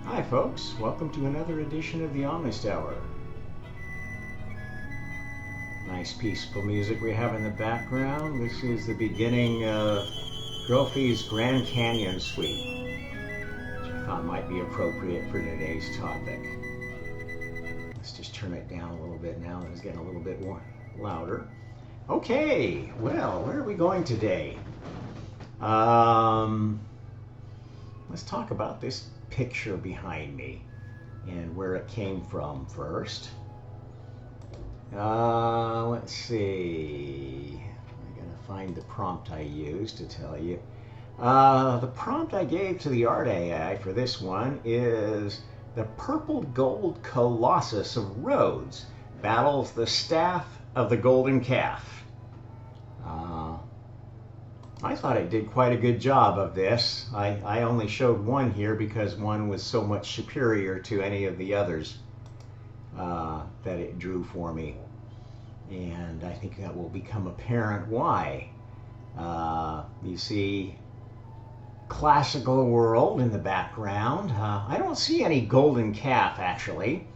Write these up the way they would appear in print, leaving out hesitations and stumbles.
Hi folks, welcome to another edition of the Honest Hour. Nice peaceful music we have in the background. This is the beginning of Grofie's Grand Canyon Suite, which I thought might be appropriate for today's topic. Let's just turn it down a little bit now. It's getting a little bit more louder. Okay, well, where are we going today? Let's talk about this picture behind me and where it came from first. Let's see. I'm going to find the prompt I used to tell you. The prompt I gave to the art AI for this one is: the purple gold colossus of Rhodes battles the staff of the golden calf. I thought it did quite a good job of this. I only showed one here because one was so much superior to any of the others that it drew for me. And I think that will become apparent why. You see classical world in the background. I don't see any golden calf actually.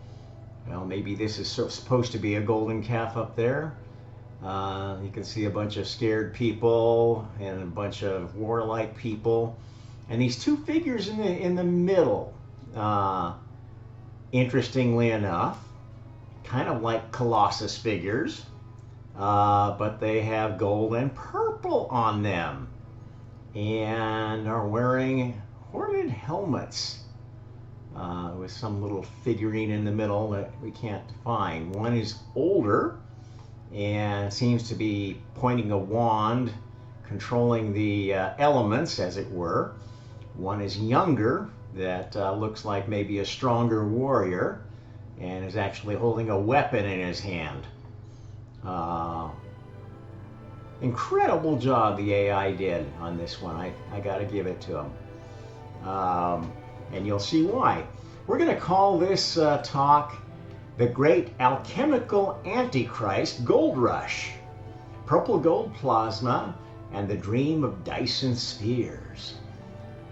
Well, maybe this is supposed to be a golden calf up there. You can see a bunch of scared people and a bunch of warlike people, and these two figures in the middle, interestingly enough, kind of like Colossus figures, but they have gold and purple on them and are wearing horned helmets with some little figurine in the middle that we can't find. One is older and seems to be pointing a wand, controlling the elements, as it were. One is younger, that looks like maybe a stronger warrior, and is actually holding a weapon in his hand. Incredible job the AI did on this one. I gotta give it to him. And you'll see why. We're gonna call this talk The Great Alchemical Antichrist Gold Rush, Purple Gold Plasma, and the Dream of Dyson Spheres.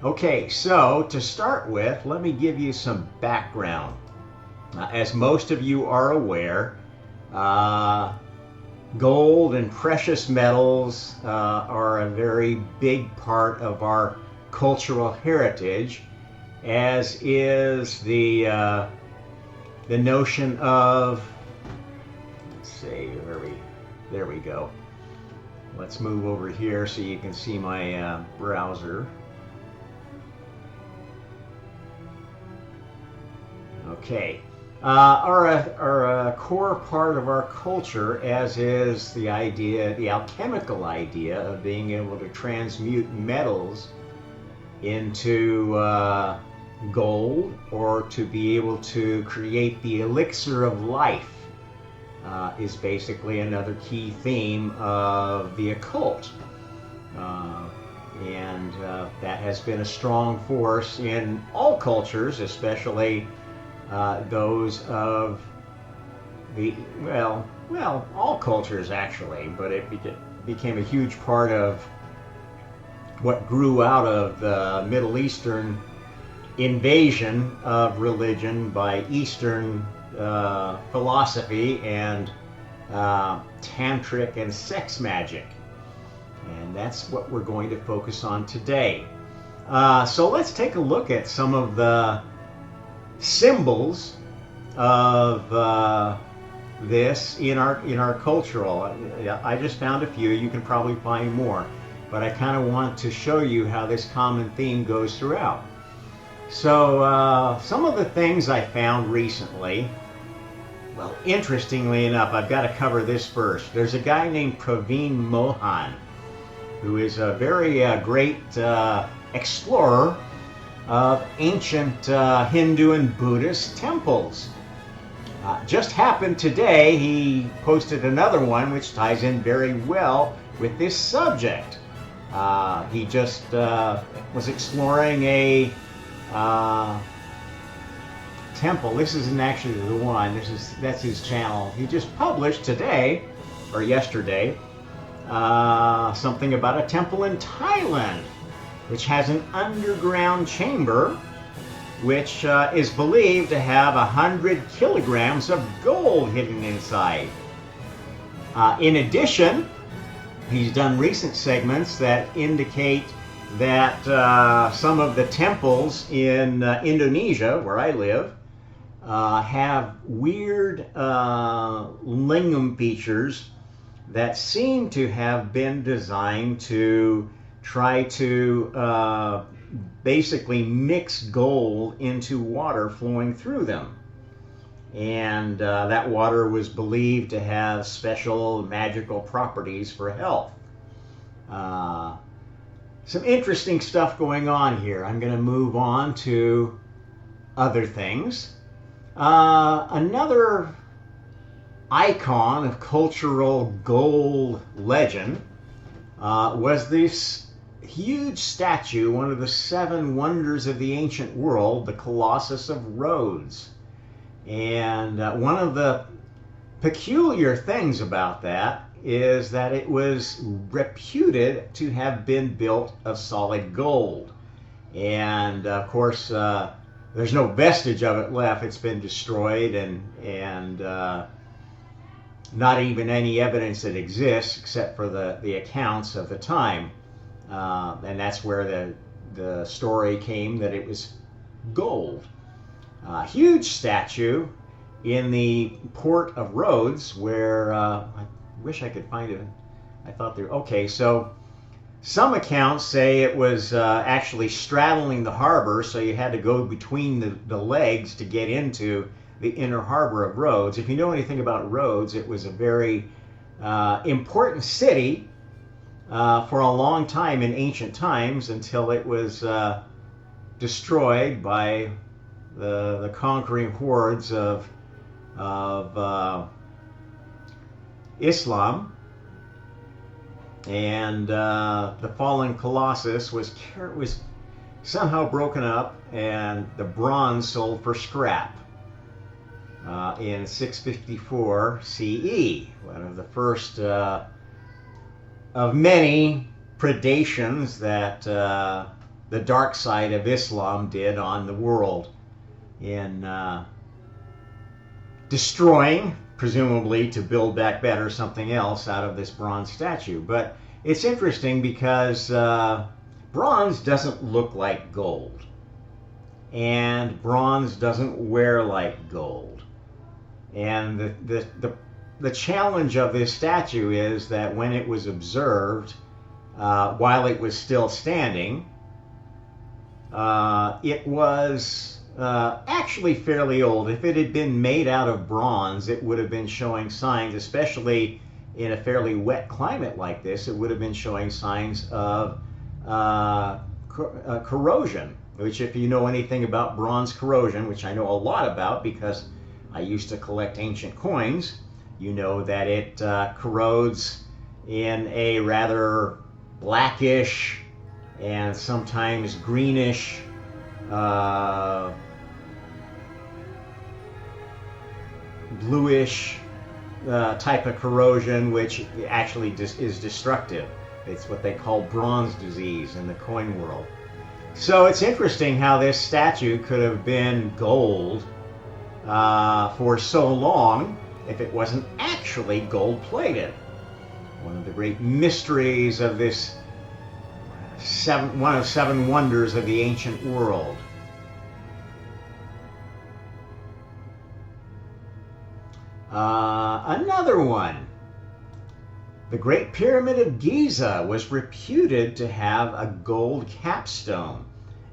Okay, so to start with, let me give you some background. As most of you are aware, gold and precious metals are a very big part of our cultural heritage, as is the notion of, let's see, there we go. Let's move over here so you can see my browser. Okay, our core part of our culture, as is the idea, the alchemical idea of being able to transmute metals into gold, or to be able to create the elixir of life, is basically another key theme of the occult. And that has been a strong force in all cultures, especially those of the, well, all cultures actually, but it became a huge part of what grew out of the Middle Eastern invasion of religion by Eastern philosophy and tantric and sex magic. And that's what we're going to focus on today. So let's take a look at some of the symbols of this in our cultural. I just found a few. You can probably find more, but I kind of want to show you how this common theme goes throughout. So some of the things I found recently, well, interestingly enough, I've got to cover this first. There's a guy named Praveen Mohan, who is a very great explorer of ancient Hindu and Buddhist temples. Just happened today, he posted another one which ties in very well with this subject. He just was exploring a temple. This isn't actually the one. That's his channel. He just published today, or yesterday, something about a temple in Thailand, which has an underground chamber which is believed to have 100 kilograms of gold hidden inside. In addition, he's done recent segments that indicate that some of the temples in Indonesia, where I live, have weird lingam features that seem to have been designed to try to basically mix gold into water flowing through them. And that water was believed to have special magical properties for health. Some interesting stuff going on here. I'm going to move on to other things. Another icon of cultural gold legend was this huge statue, one of the 7 wonders of the ancient world, the Colossus of Rhodes. And one of the peculiar things about that is that it was reputed to have been built of solid gold. And of course, there's no vestige of it left. It's been destroyed, and not even any evidence that exists except for the accounts of the time. And that's where the story came that it was gold. Huge statue in the port of Rhodes, where I wish I could find it. I thought there. Okay, so some accounts say it was actually straddling the harbor, so you had to go between the legs to get into the inner harbor of Rhodes. If you know anything about Rhodes, it was a very important city for a long time in ancient times, until it was destroyed by the conquering hordes of Islam. And the fallen Colossus was somehow broken up, and the bronze sold for scrap in 654 CE, one of the first of many predations that the dark side of Islam did on the world in destroying, presumably to build back better, something else out of this bronze statue. But it's interesting because bronze doesn't look like gold, and bronze doesn't wear like gold. And the challenge of this statue is that when it was observed, while it was still standing, it was actually fairly old. If it had been made out of bronze, it would have been showing signs, especially in a fairly wet climate like this, it would have been showing signs of corrosion, which, if you know anything about bronze corrosion, which I know a lot about because I used to collect ancient coins, you know that it corrodes in a rather blackish and sometimes greenish bluish type of corrosion, which actually is destructive. It's what they call bronze disease in the coin world. So it's interesting how this statue could have been gold for so long if it wasn't actually gold plated. One of the great mysteries of this one of 7 wonders of the ancient world. Another one. The Great Pyramid of Giza was reputed to have a gold capstone.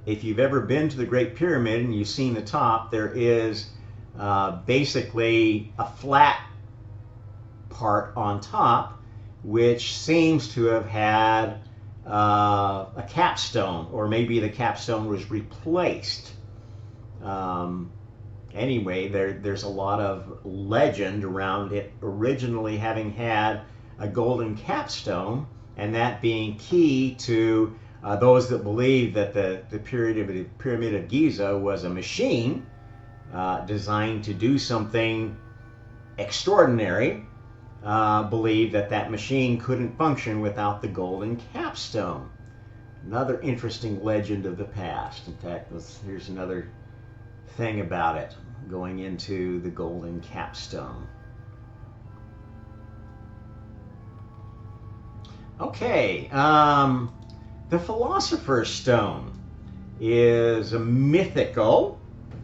If you've ever been to the Great Pyramid and you've seen the top, there is basically a flat part on top, which seems to have had a capstone, or maybe the capstone was replaced. Anyway, there's a lot of legend around it originally having had a golden capstone, and that being key to those that believe that the Pyramid of Giza was a machine designed to do something extraordinary. Believe that machine couldn't function without the golden capstone. Another interesting legend of the past. In fact, here's another thing about it, going into the golden capstone. Okay, the Philosopher's Stone is a mythical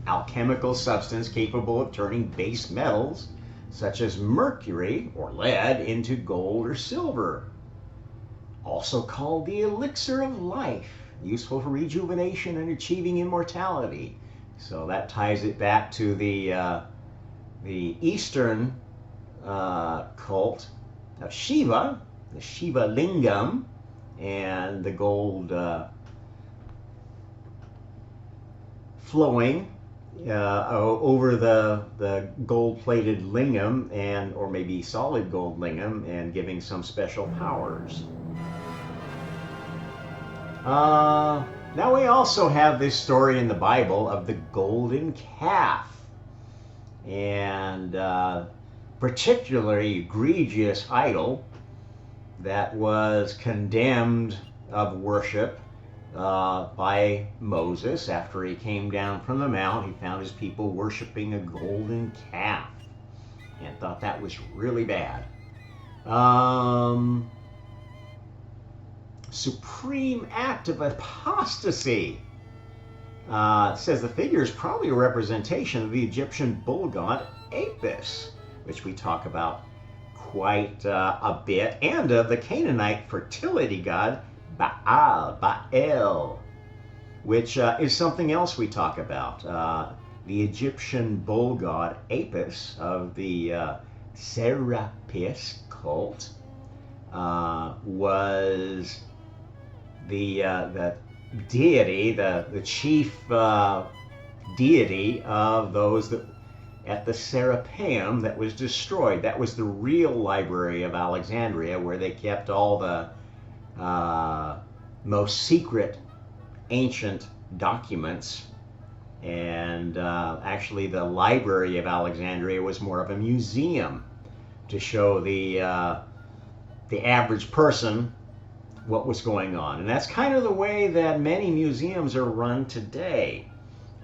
alchemical substance capable of turning base metals such as mercury or lead into gold or silver. Also called the elixir of life, useful for rejuvenation and achieving immortality. So that ties it back to the Eastern cult of Shiva, the Shiva Lingam, and the gold flowing over the gold-plated lingam, and or maybe solid gold lingam, and giving some special powers. Now we also have this story in the Bible of the golden calf, and particularly egregious idol that was condemned of worship by Moses after he came down from the mount. He found his people worshiping a golden calf and thought that was really bad. Supreme act of apostasy. It says the figure is probably a representation of the Egyptian bull god Apis, which we talk about quite a bit, and of the Canaanite fertility god Baal, which is something else we talk about. The Egyptian bull god Apis of the Serapis cult was the deity, the chief deity of those that at the Serapeum that was destroyed. That was the real library of Alexandria, where they kept all the most secret ancient documents. And actually the library of Alexandria was more of a museum to show the average person what was going on. And that's kind of the way that many museums are run today.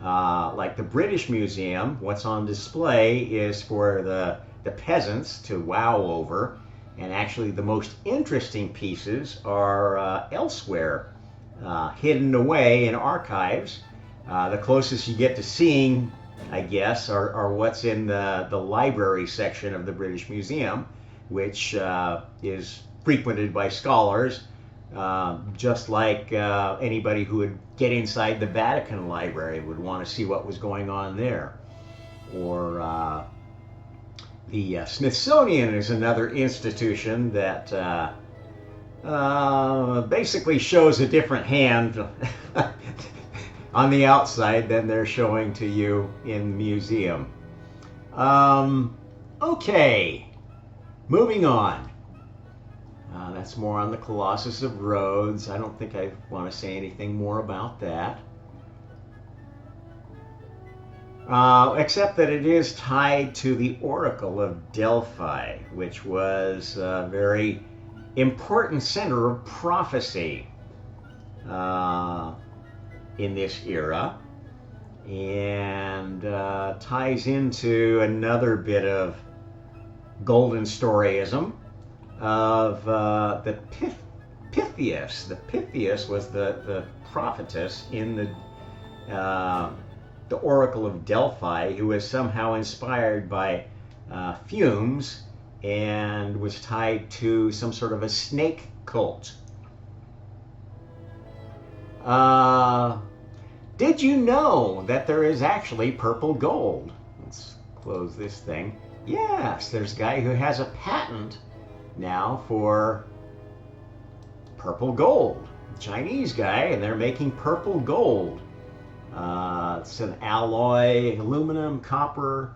Like the British Museum, what's on display is for the peasants to wow over, and actually the most interesting pieces are elsewhere, hidden away in archives. The closest you get to seeing, I guess, are what's in the library section of the British Museum, which is frequented by scholars, just like anybody who would get inside the Vatican library would want to see what was going on there. Or the Smithsonian is another institution that basically shows a different hand on the outside than they're showing to you in the museum. Okay, moving on. That's more on the Colossus of Rhodes. I don't think I want to say anything more about that. Except that it is tied to the Oracle of Delphi, which was a very important center of prophecy in this era, and ties into another bit of golden storyism of the Pythias. The Pythias was the prophetess in the Oracle of Delphi, who was somehow inspired by fumes and was tied to some sort of a snake cult. Did you know that there is actually purple gold? Let's close this thing. Yes, there's a guy who has a patent now for purple gold. A Chinese guy, and they're making purple gold. It's an alloy, aluminum, copper,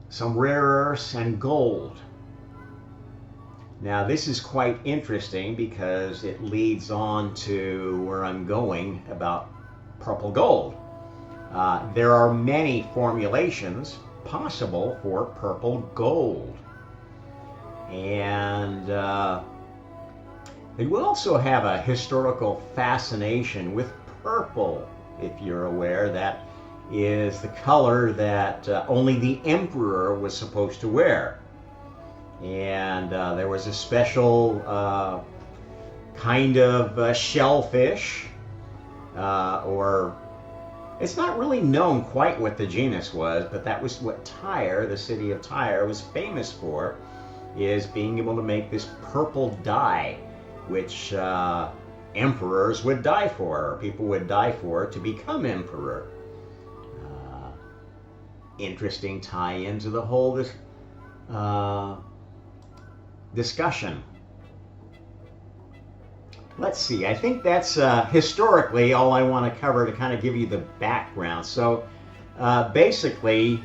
some rare earths, and gold. Now this is quite interesting because it leads on to where I'm going about purple gold. There are many formulations possible for purple gold. And we also have a historical fascination with purple, if you're aware that is the color that only the emperor was supposed to wear. And there was a special kind of shellfish, or it's not really known quite what the genus was, but that was what Tyre, the city of Tyre, was famous for, is being able to make this purple dye, which emperors would die for, or people would die for to become emperor. Interesting tie-in to the whole discussion. Let's see, I think that's historically all I want to cover to kind of give you the background. So basically,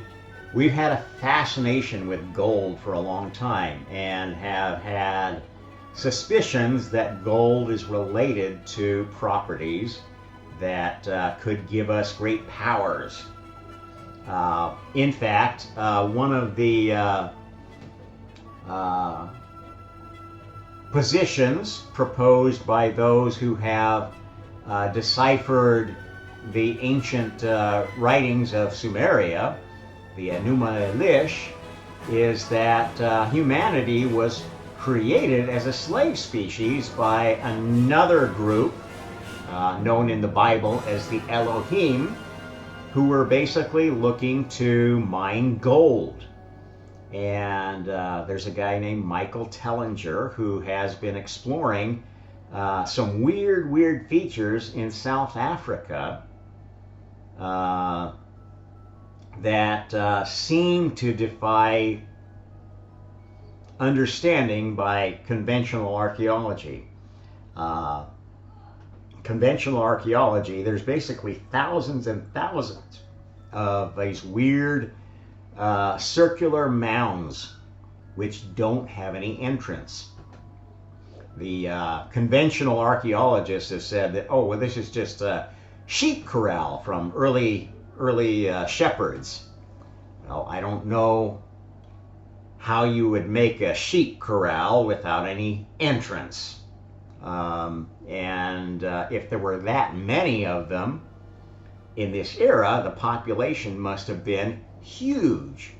we've had a fascination with gold for a long time and have had suspicions that gold is related to properties that could give us great powers. In fact, one of the positions proposed by those who have deciphered the ancient writings of Sumeria, the Enuma Elish, is that humanity was created as a slave species by another group known in the Bible as the Elohim, who were basically looking to mine gold. And there's a guy named Michael Tellinger who has been exploring some weird features in South Africa that seem to defy understanding by conventional archaeology. Conventional archaeology, there's basically thousands and thousands of these weird circular mounds which don't have any entrance. The conventional archaeologists have said that, oh, well, this is just a sheep corral from early shepherds. Well, I don't know how you would make a sheep corral without any entrance. And if there were that many of them in this era, the population must have been huge.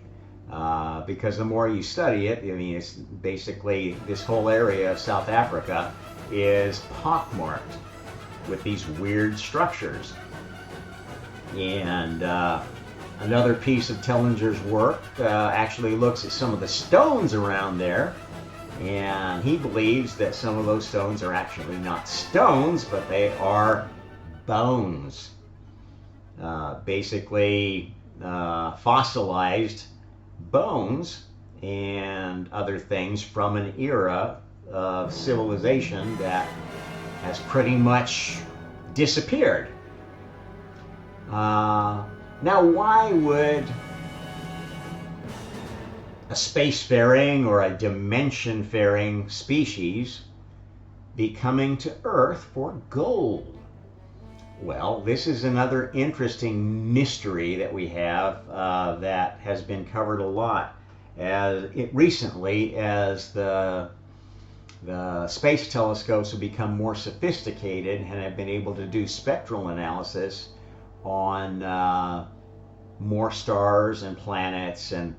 Because the more you study it, I mean, it's basically this whole area of South Africa is pockmarked with these weird structures. And another piece of Tellinger's work actually looks at some of the stones around there, and he believes that some of those stones are actually not stones, but they are bones. Basically fossilized bones and other things from an era of civilization that has pretty much disappeared. Now, why would a spacefaring or a dimension-faring species be coming to Earth for gold? Well, this is another interesting mystery that we have that has been covered a lot recently as the space telescopes have become more sophisticated and have been able to do spectral analysis on more stars and planets and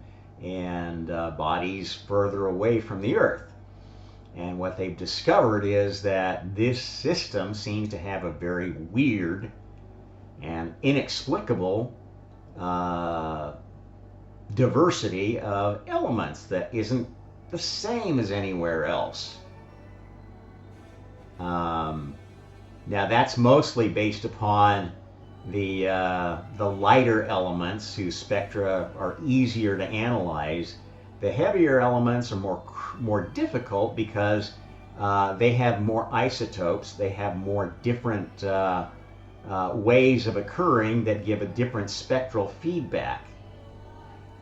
bodies further away from the Earth. And what they've discovered is that this system seems to have a very weird and inexplicable diversity of elements that isn't the same as anywhere else. Now that's mostly based upon the lighter elements whose spectra are easier to analyze. The heavier elements are more difficult because they have more isotopes, they have more different ways of occurring that give a different spectral feedback.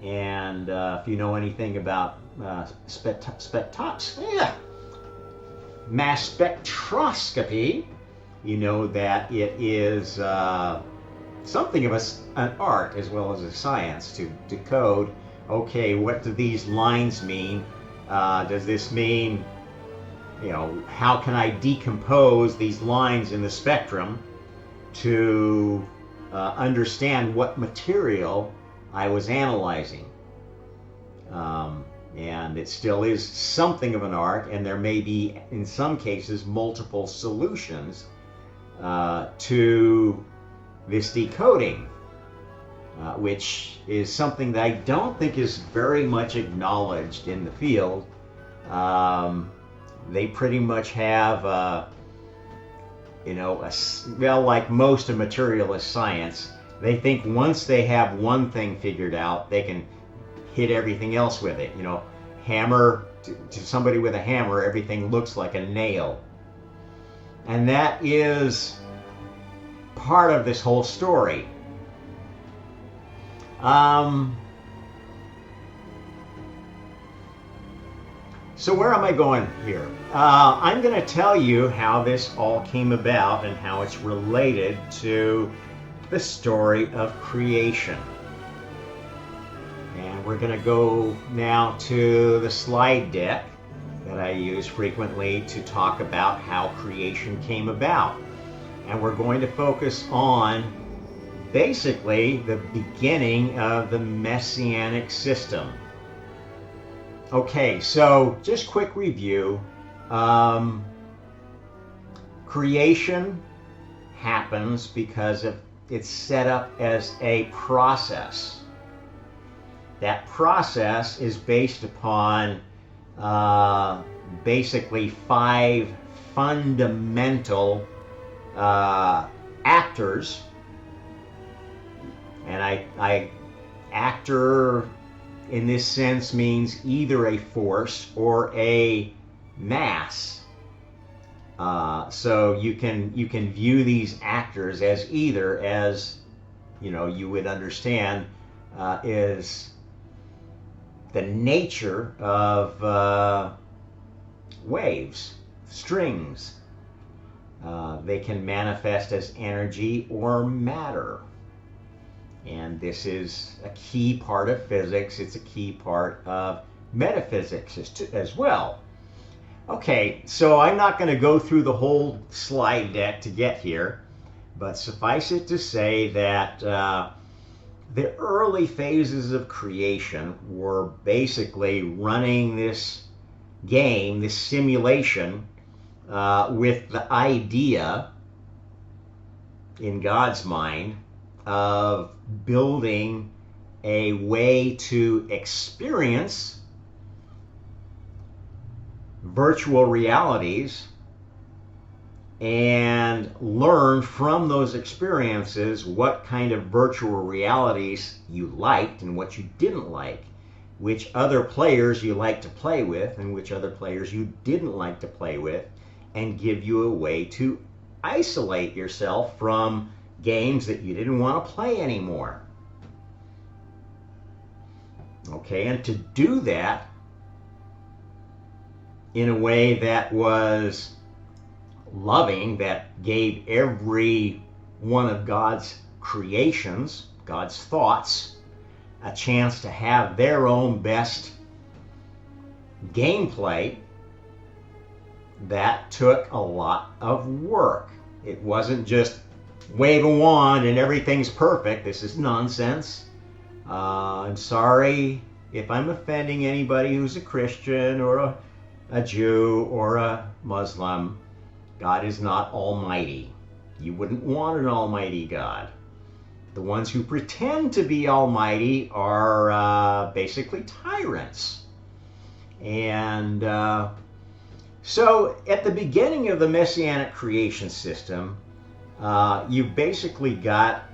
And if you know anything about mass spectroscopy, you know that it is something of an art as well as a science to decode, okay, what do these lines mean? Does this mean, how can I decompose these lines in the spectrum to understand what material I was analyzing. And it still is something of an art, and there may be, in some cases, multiple solutions to this decoding, which is something that I don't think is very much acknowledged in the field. They pretty much have, well, like most of materialist science, they think once they have one thing figured out, they can hit everything else with it. Hammer, to somebody with a hammer, everything looks like a nail. And that is part of this whole story. So where am I going here? I'm going to tell you how this all came about and how it's related to the story of creation. And we're going to go now to the slide deck that I use frequently to talk about how creation came about. And we're going to focus on basically the beginning of the Messianic system. Okay, so just quick review. Creation happens because it's set up as a process. That process is based upon basically 5 fundamental actors. And actor in this sense means either a force or a mass. So you can view these actors as either, as you would understand, is the nature of waves, strings. They can manifest as energy or matter. And this is a key part of physics. It's a key part of metaphysics as well. Okay, so I'm not going to go through the whole slide deck to get here, but suffice it to say that the early phases of creation were basically running this game, this simulation, with the idea in God's mind of building a way to experience virtual realities and learn from those experiences what kind of virtual realities you liked and what you didn't like, which other players you like to play with and which other players you didn't like to play with, and give you a way to isolate yourself from games that you didn't want to play anymore. Okay, and to do that in a way that was loving, that gave every one of God's creations, God's thoughts, a chance to have their own best gameplay, that took a lot of work. It wasn't just wave a wand and everything's perfect. This is nonsense. I'm sorry if I'm offending anybody who's a Christian or a Jew or a Muslim. God is not almighty. You wouldn't want an almighty God. The ones who pretend to be almighty are basically tyrants. And so at the beginning of the Messianic creation system, you basically got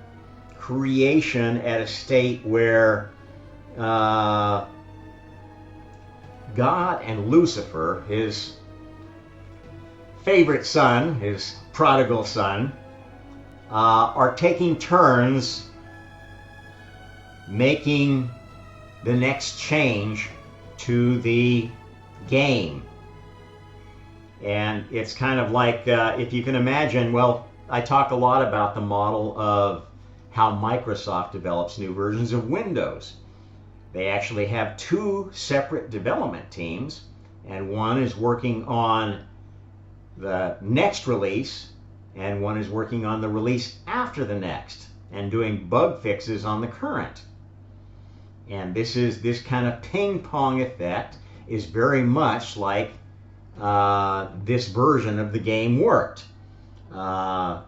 creation at a state where God and Lucifer, his favorite son, his prodigal son, are taking turns making the next change to the game. And it's kind of like, if you can imagine, well, I talk a lot about the model of how Microsoft develops new versions of Windows. They actually have 2 separate development teams, and one is working on the next release, and one is working on the release after the next. and doing bug fixes on the current. And this kind of ping pong effect is very much like this version of the game worked. God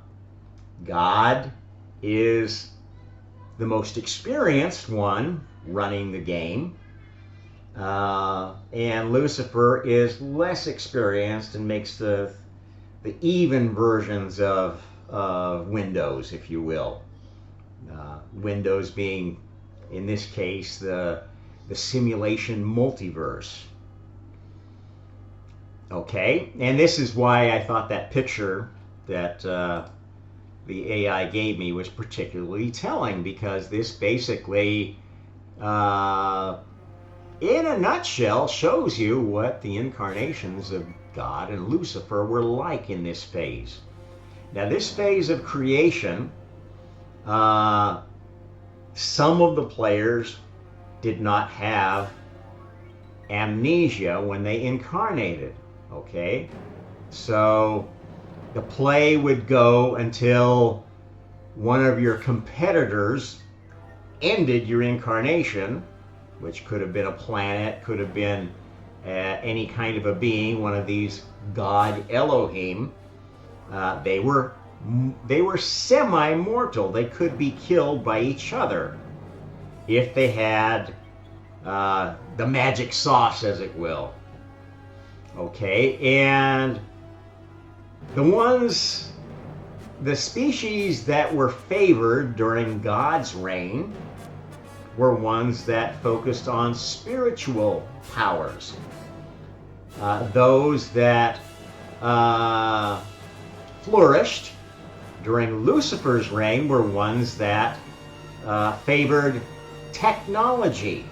is the most experienced one running the game, and Lucifer is less experienced and makes the even versions of Windows, if you will. Windows being, in this case, the simulation multiverse. Okay, and this is why I thought that picture that the AI gave me was particularly telling, because this basically, in a nutshell, shows you what the incarnations of God and Lucifer were like in this phase. Now, this phase of creation, some of the players did not have amnesia when they incarnated. Okay, so the play would go until one of your competitors ended your incarnation, which could have been a planet, could have been any kind of a being, one of these God Elohim. They were semi-mortal. They could be killed by each other if they had the magic sauce, as it will. Okay, and the species that were favored during God's reign were ones that focused on spiritual powers. Those that flourished during Lucifer's reign were ones that favored technology.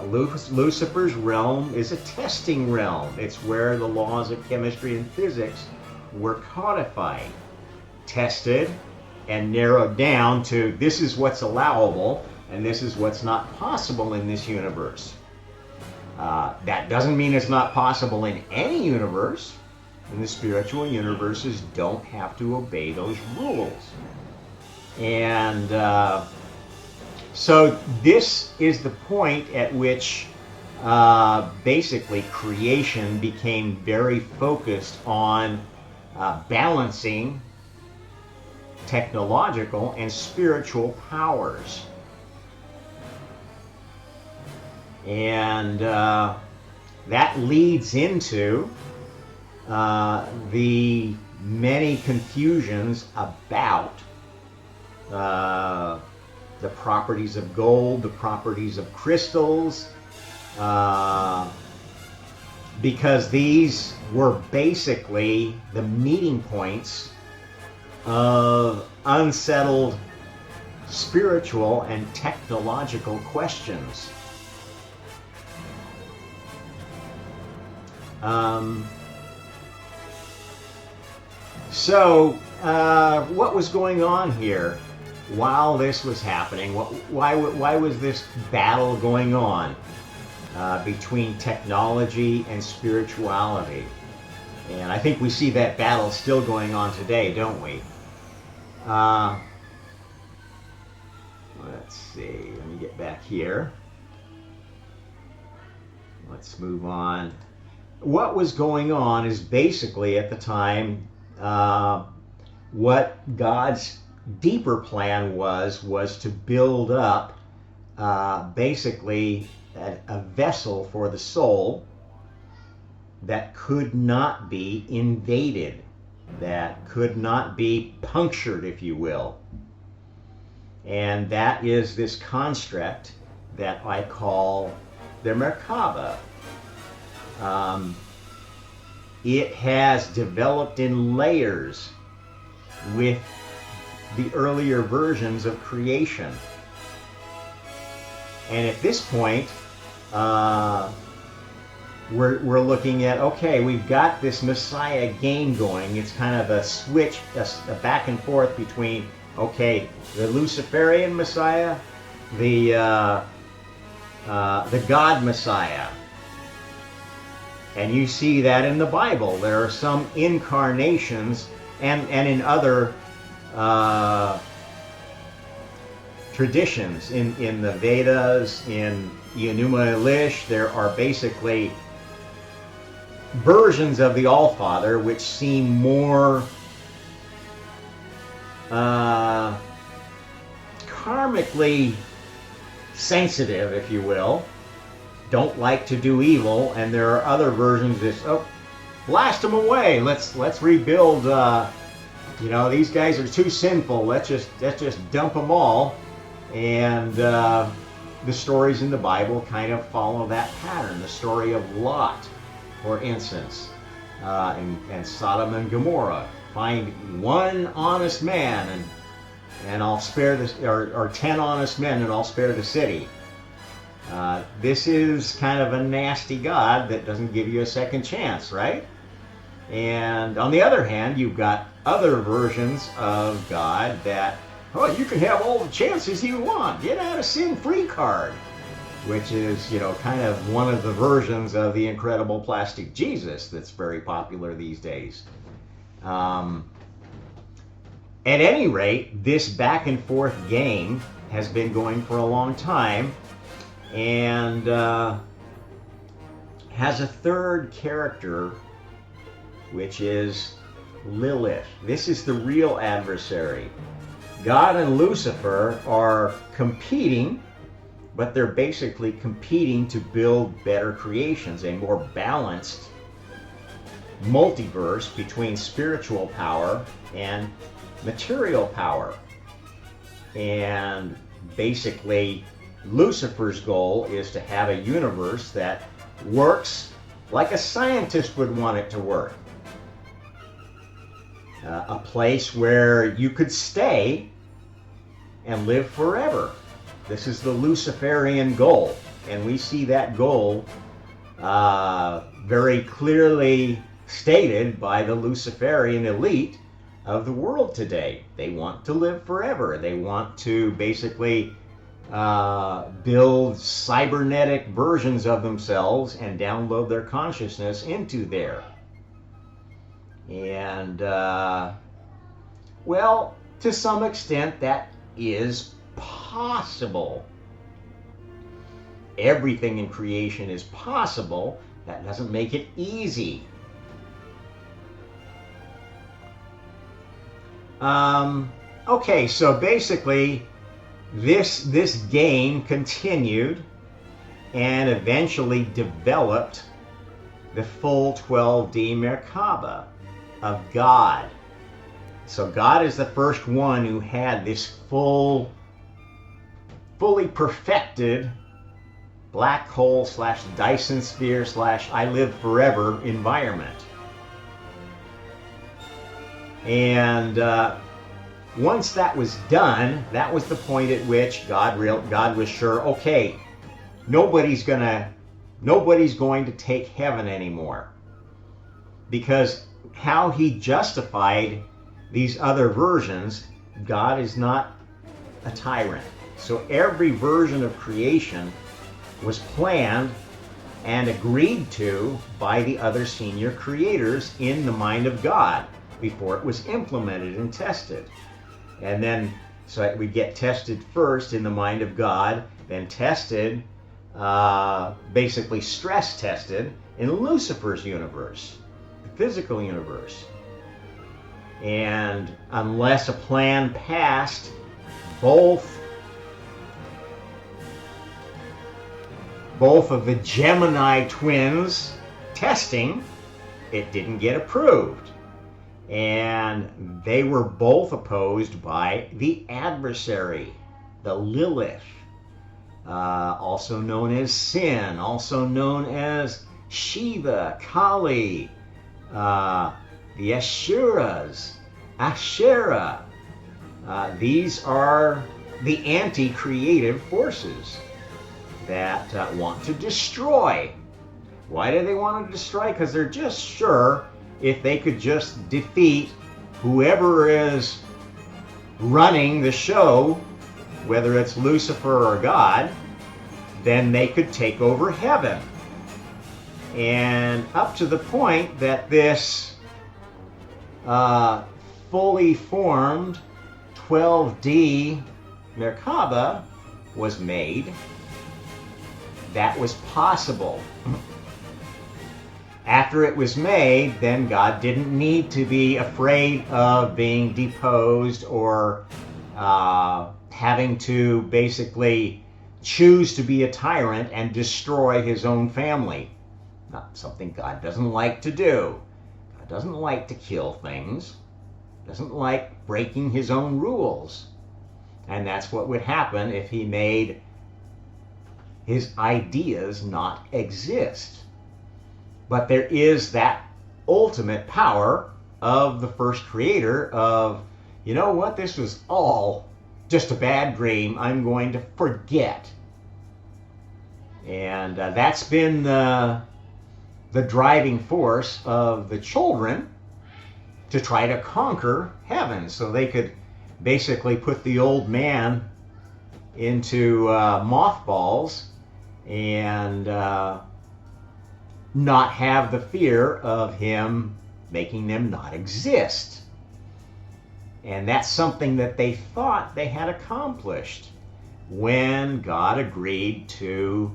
Lucifer's realm is a testing realm. It's where the laws of chemistry and physics were codified, tested, and narrowed down to this is what's allowable and this is what's not possible in this universe. That doesn't mean it's not possible in any universe, and the spiritual universes don't have to obey those rules. And so this is the point at which basically creation became very focused on balancing technological and spiritual powers. And that leads into the many confusions about the properties of gold, the properties of crystals, because these were basically the meeting points of unsettled spiritual and technological questions. So what was going on here while this was happening? Why was this battle going on between technology and spirituality? And I think we see that battle still going on today, don't we? Let's see, let me get back here. Let's move on. What was going on is basically at the time what God's deeper plan was to build up basically a vessel for the soul that could not be invaded, that could not be punctured, if you will. And that is this construct that I call the Merkaba. It has developed in layers with the earlier versions of creation. And at this point, we're looking at, okay, we've got this Messiah game going. It's kind of a switch, a back and forth between, okay, the Luciferian Messiah, the God Messiah. And you see that in the Bible. There are some incarnations and in other traditions. In the Vedas, in Enuma Elish, there are basically versions of the All-Father which seem more karmically sensitive, if you will, don't like to do evil, and there are other versions that, oh, blast them away, let's rebuild, you know, these guys are too sinful, let's just dump them all. And the stories in the Bible kind of follow that pattern. The story of Lot, for instance, and Sodom and Gomorrah. Find one honest man and I'll spare this, or 10 honest men and I'll spare the city. This is kind of a nasty God that doesn't give you a second chance, right? And on the other hand, you've got other versions of God that, oh, you can have all the chances you want. Get out of sin free card, which is, you know, kind of one of the versions of the incredible plastic Jesus that's very popular these days. At any rate, this back and forth game has been going for a long time, and has a third character, which is Lilith. This is the real adversary. God and Lucifer are competing, but they're basically competing to build better creations, a more balanced multiverse between spiritual power and material power. And basically, Lucifer's goal is to have a universe that works like a scientist would want it to work. A place where you could stay and live forever. This is the Luciferian goal, and we see that goal very clearly stated by the Luciferian elite of the world today. They want to live forever. They want to basically build cybernetic versions of themselves and download their consciousness into there. And, well, to some extent that is possible. Everything in creation is possible. That doesn't make it easy. Okay, so basically this game continued and eventually developed the full 12D Merkaba of God. So God is the first one who had this fully perfected black hole / Dyson sphere / I live forever environment. And once that was done, that was the point at which God was sure, okay, nobody's going to take heaven anymore. Because how he justified these other versions, God is not a tyrant. So every version of creation was planned and agreed to by the other senior creators in the mind of God before it was implemented and tested. And then, so we get tested first in the mind of God, then tested, basically stress tested in Lucifer's universe, the physical universe. And unless a plan passed both of the Gemini twins testing, it didn't get approved. And they were both opposed by the adversary, the Lilith, also known as Sin, also known as Shiva, Kali, the Asheras, Asherah. These are the anti-creative forces that want to destroy. Why do they want to destroy? Because they're just sure if they could just defeat whoever is running the show, whether it's Lucifer or God, then they could take over heaven. And up to the point that this fully formed 12D Merkaba was made, that was possible. After it was made, then God didn't need to be afraid of being deposed or having to basically choose to be a tyrant and destroy his own family. Not something God doesn't like to do. God doesn't like to kill things, doesn't like breaking his own rules. And that's what would happen if he made his ideas not exist. But there is that ultimate power of the first creator of, you know what, this was all just a bad dream, I'm going to forget. And that's been the driving force of the children to try to conquer heaven, so they could basically put the old man into mothballs and not have the fear of him making them not exist. And that's something that they thought they had accomplished when God agreed to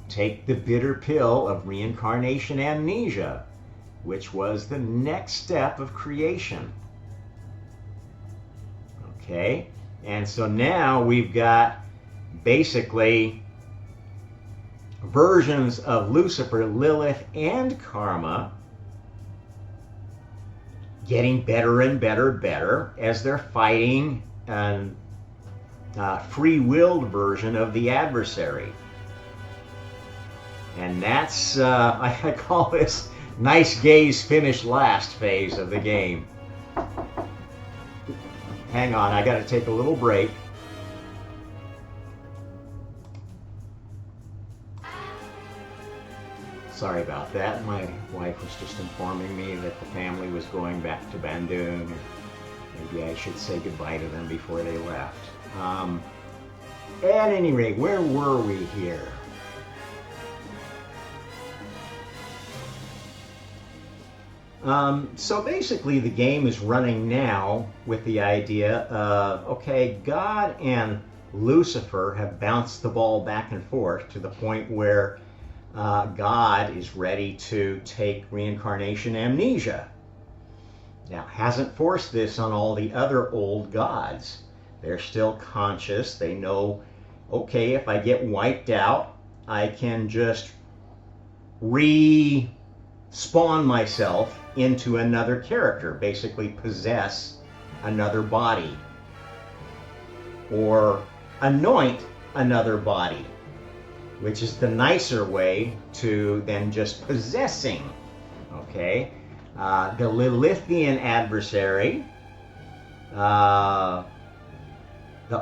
take the bitter pill of reincarnation amnesia, which was the next step of creation. Okay, and so now we've got basically versions of Lucifer, Lilith, and Karma getting better and better as they're fighting a free-willed version of the adversary. And that's, I call this nice gays finish last phase of the game. Hang on, I got to take a little break. Sorry about that. My wife was just informing me that the family was going back to Bandung. Maybe I should say goodbye to them before they left. At any rate, where were we here? So basically the game is running now with the idea of, okay, God and Lucifer have bounced the ball back and forth to the point where God is ready to take reincarnation amnesia. Now, hasn't forced this on all the other old gods. They're still conscious. They know, okay, if I get wiped out, I can just respawn myself into another character, basically possess another body, or anoint another body, which is the nicer way to than just possessing. Okay, the Lilithian adversary, the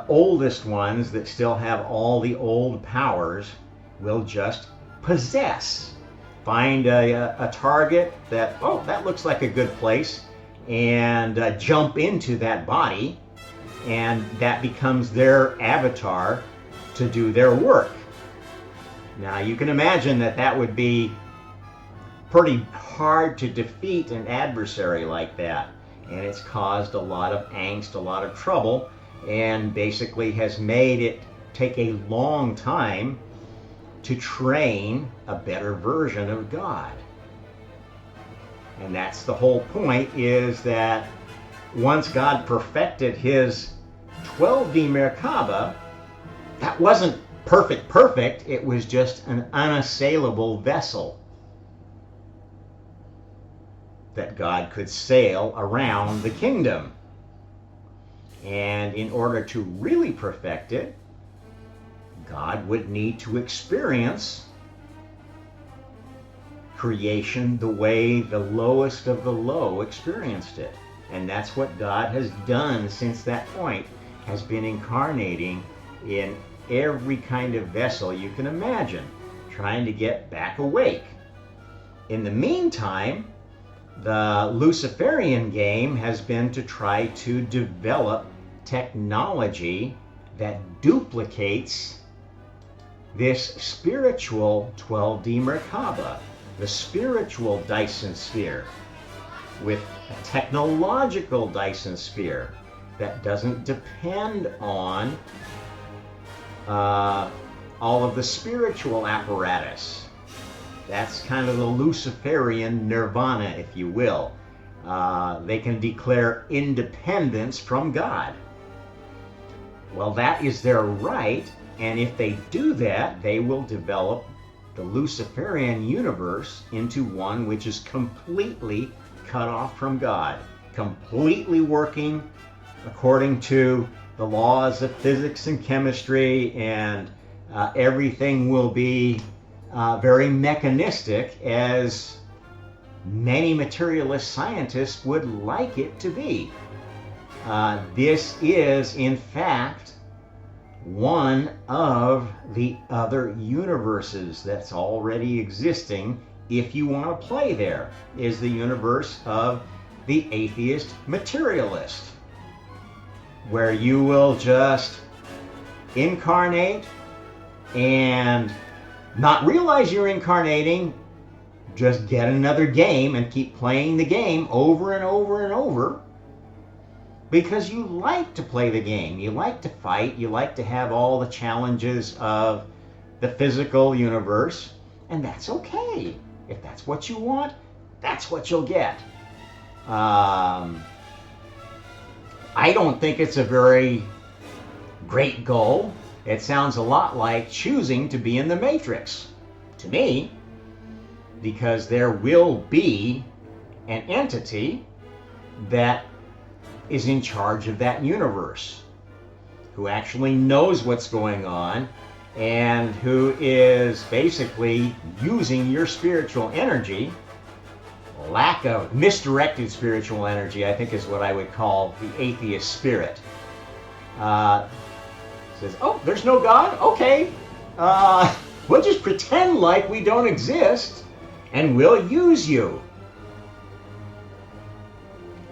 oldest ones that still have all the old powers, will just possess. Find a target that, oh, that looks like a good place, and jump into that body, and that becomes their avatar to do their work. Now, you can imagine that that would be pretty hard to defeat an adversary like that, and it's caused a lot of angst, a lot of trouble, and basically has made it take a long time to train a better version of God. And that's the whole point, is that once God perfected his 12D Merkaba, that wasn't perfect, it was just an unassailable vessel that God could sail around the kingdom. And in order to really perfect it, God would need to experience creation the way the lowest of the low experienced it. And that's what God has done since that point, has been incarnating in every kind of vessel you can imagine, trying to get back awake. In the meantime, the Luciferian game has been to try to develop technology that duplicates this spiritual 12D Merkaba, the spiritual Dyson sphere, with a technological Dyson sphere that doesn't depend on all of the spiritual apparatus. That's kind of the Luciferian nirvana, if you will. They can declare independence from God. Well, that is their right, and if they do that, they will develop the Luciferian universe into one which is completely cut off from God, completely working according to the laws of physics and chemistry, and everything will be very mechanistic, as many materialist scientists would like it to be. This is, in fact, one of the other universes that's already existing, if you want to play there, is the universe of the atheist materialist, where you will just incarnate and not realize you're incarnating, just get another game and keep playing the game over and over and over, because you like to play the game, you like to fight, you like to have all the challenges of the physical universe, and that's okay. If that's what you want, that's what you'll get. I don't think it's a very great goal. It sounds a lot like choosing to be in the Matrix to me, because there will be an entity that is in charge of that universe, who actually knows what's going on, and who is basically using your spiritual energy, lack of misdirected spiritual energy, I think is what I would call the atheist spirit. Says, oh, there's no God? Okay. We'll just pretend like we don't exist, and we'll use you.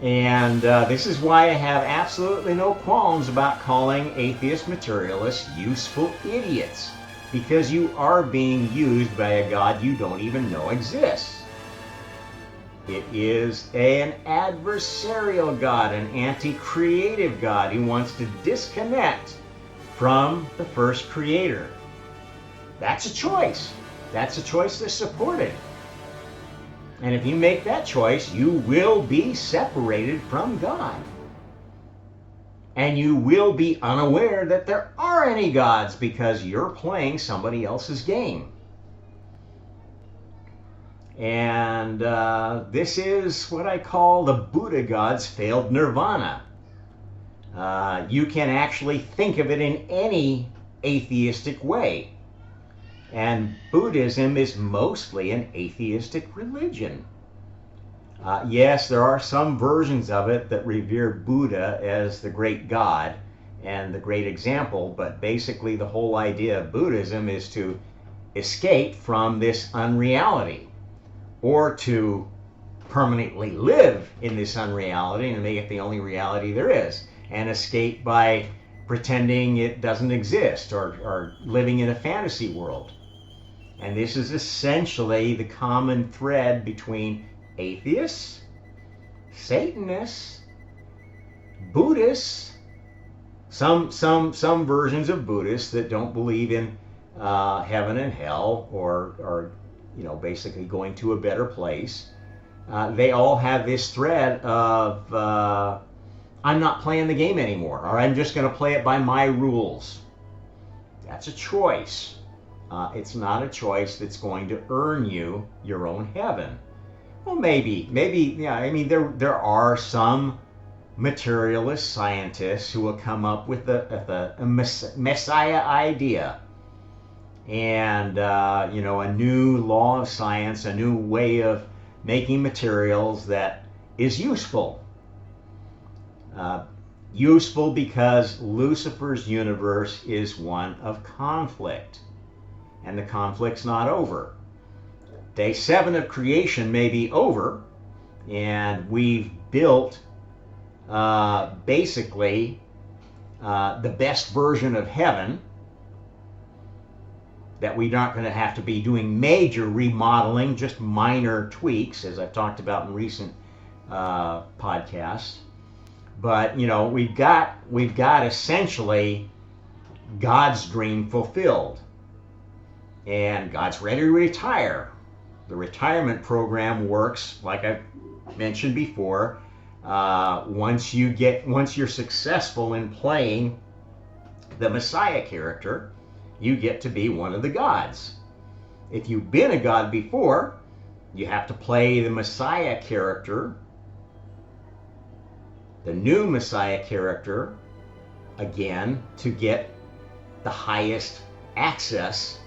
And this is why I have absolutely no qualms about calling atheist materialists useful idiots, because you are being used by a God you don't even know exists. It is an adversarial God, an anti-creative God who wants to disconnect from the first creator. That's a choice. That's a choice that's supported. And if you make that choice, you will be separated from God. And you will be unaware that there are any gods, because you're playing somebody else's game. And this is what I call the Buddha God's failed nirvana. You can actually think of it in any atheistic way. And Buddhism is mostly an atheistic religion. Yes, there are some versions of it that revere Buddha as the great God and the great example, but basically the whole idea of Buddhism is to escape from this unreality, or to permanently live in this unreality and make it the only reality there is, and escape by pretending it doesn't exist, or living in a fantasy world. And this is essentially the common thread between atheists, Satanists, Buddhists, some versions of Buddhists that don't believe in heaven and hell, or basically going to a better place. They all have this thread of I'm not playing the game anymore, or I'm just going to play it by my rules. That's a choice. It's not a choice that's going to earn you your own heaven. Well, maybe, yeah. I mean, there are some materialist scientists who will come up with a messiah idea, and a new law of science, a new way of making materials that is useful. Useful because Lucifer's universe is one of conflict. And the conflict's not over. Day 7 of creation may be over, and we've built basically the best version of heaven, that we're not going to have to be doing major remodeling, just minor tweaks, as I've talked about in recent podcasts. But we've got essentially God's dream fulfilled, and God's ready to retire. The retirement program works, like I mentioned before. Once you're successful in playing the Messiah character, you get to be one of the gods. If you've been a god before, you have to play the Messiah character, the new Messiah character, again, to get the highest access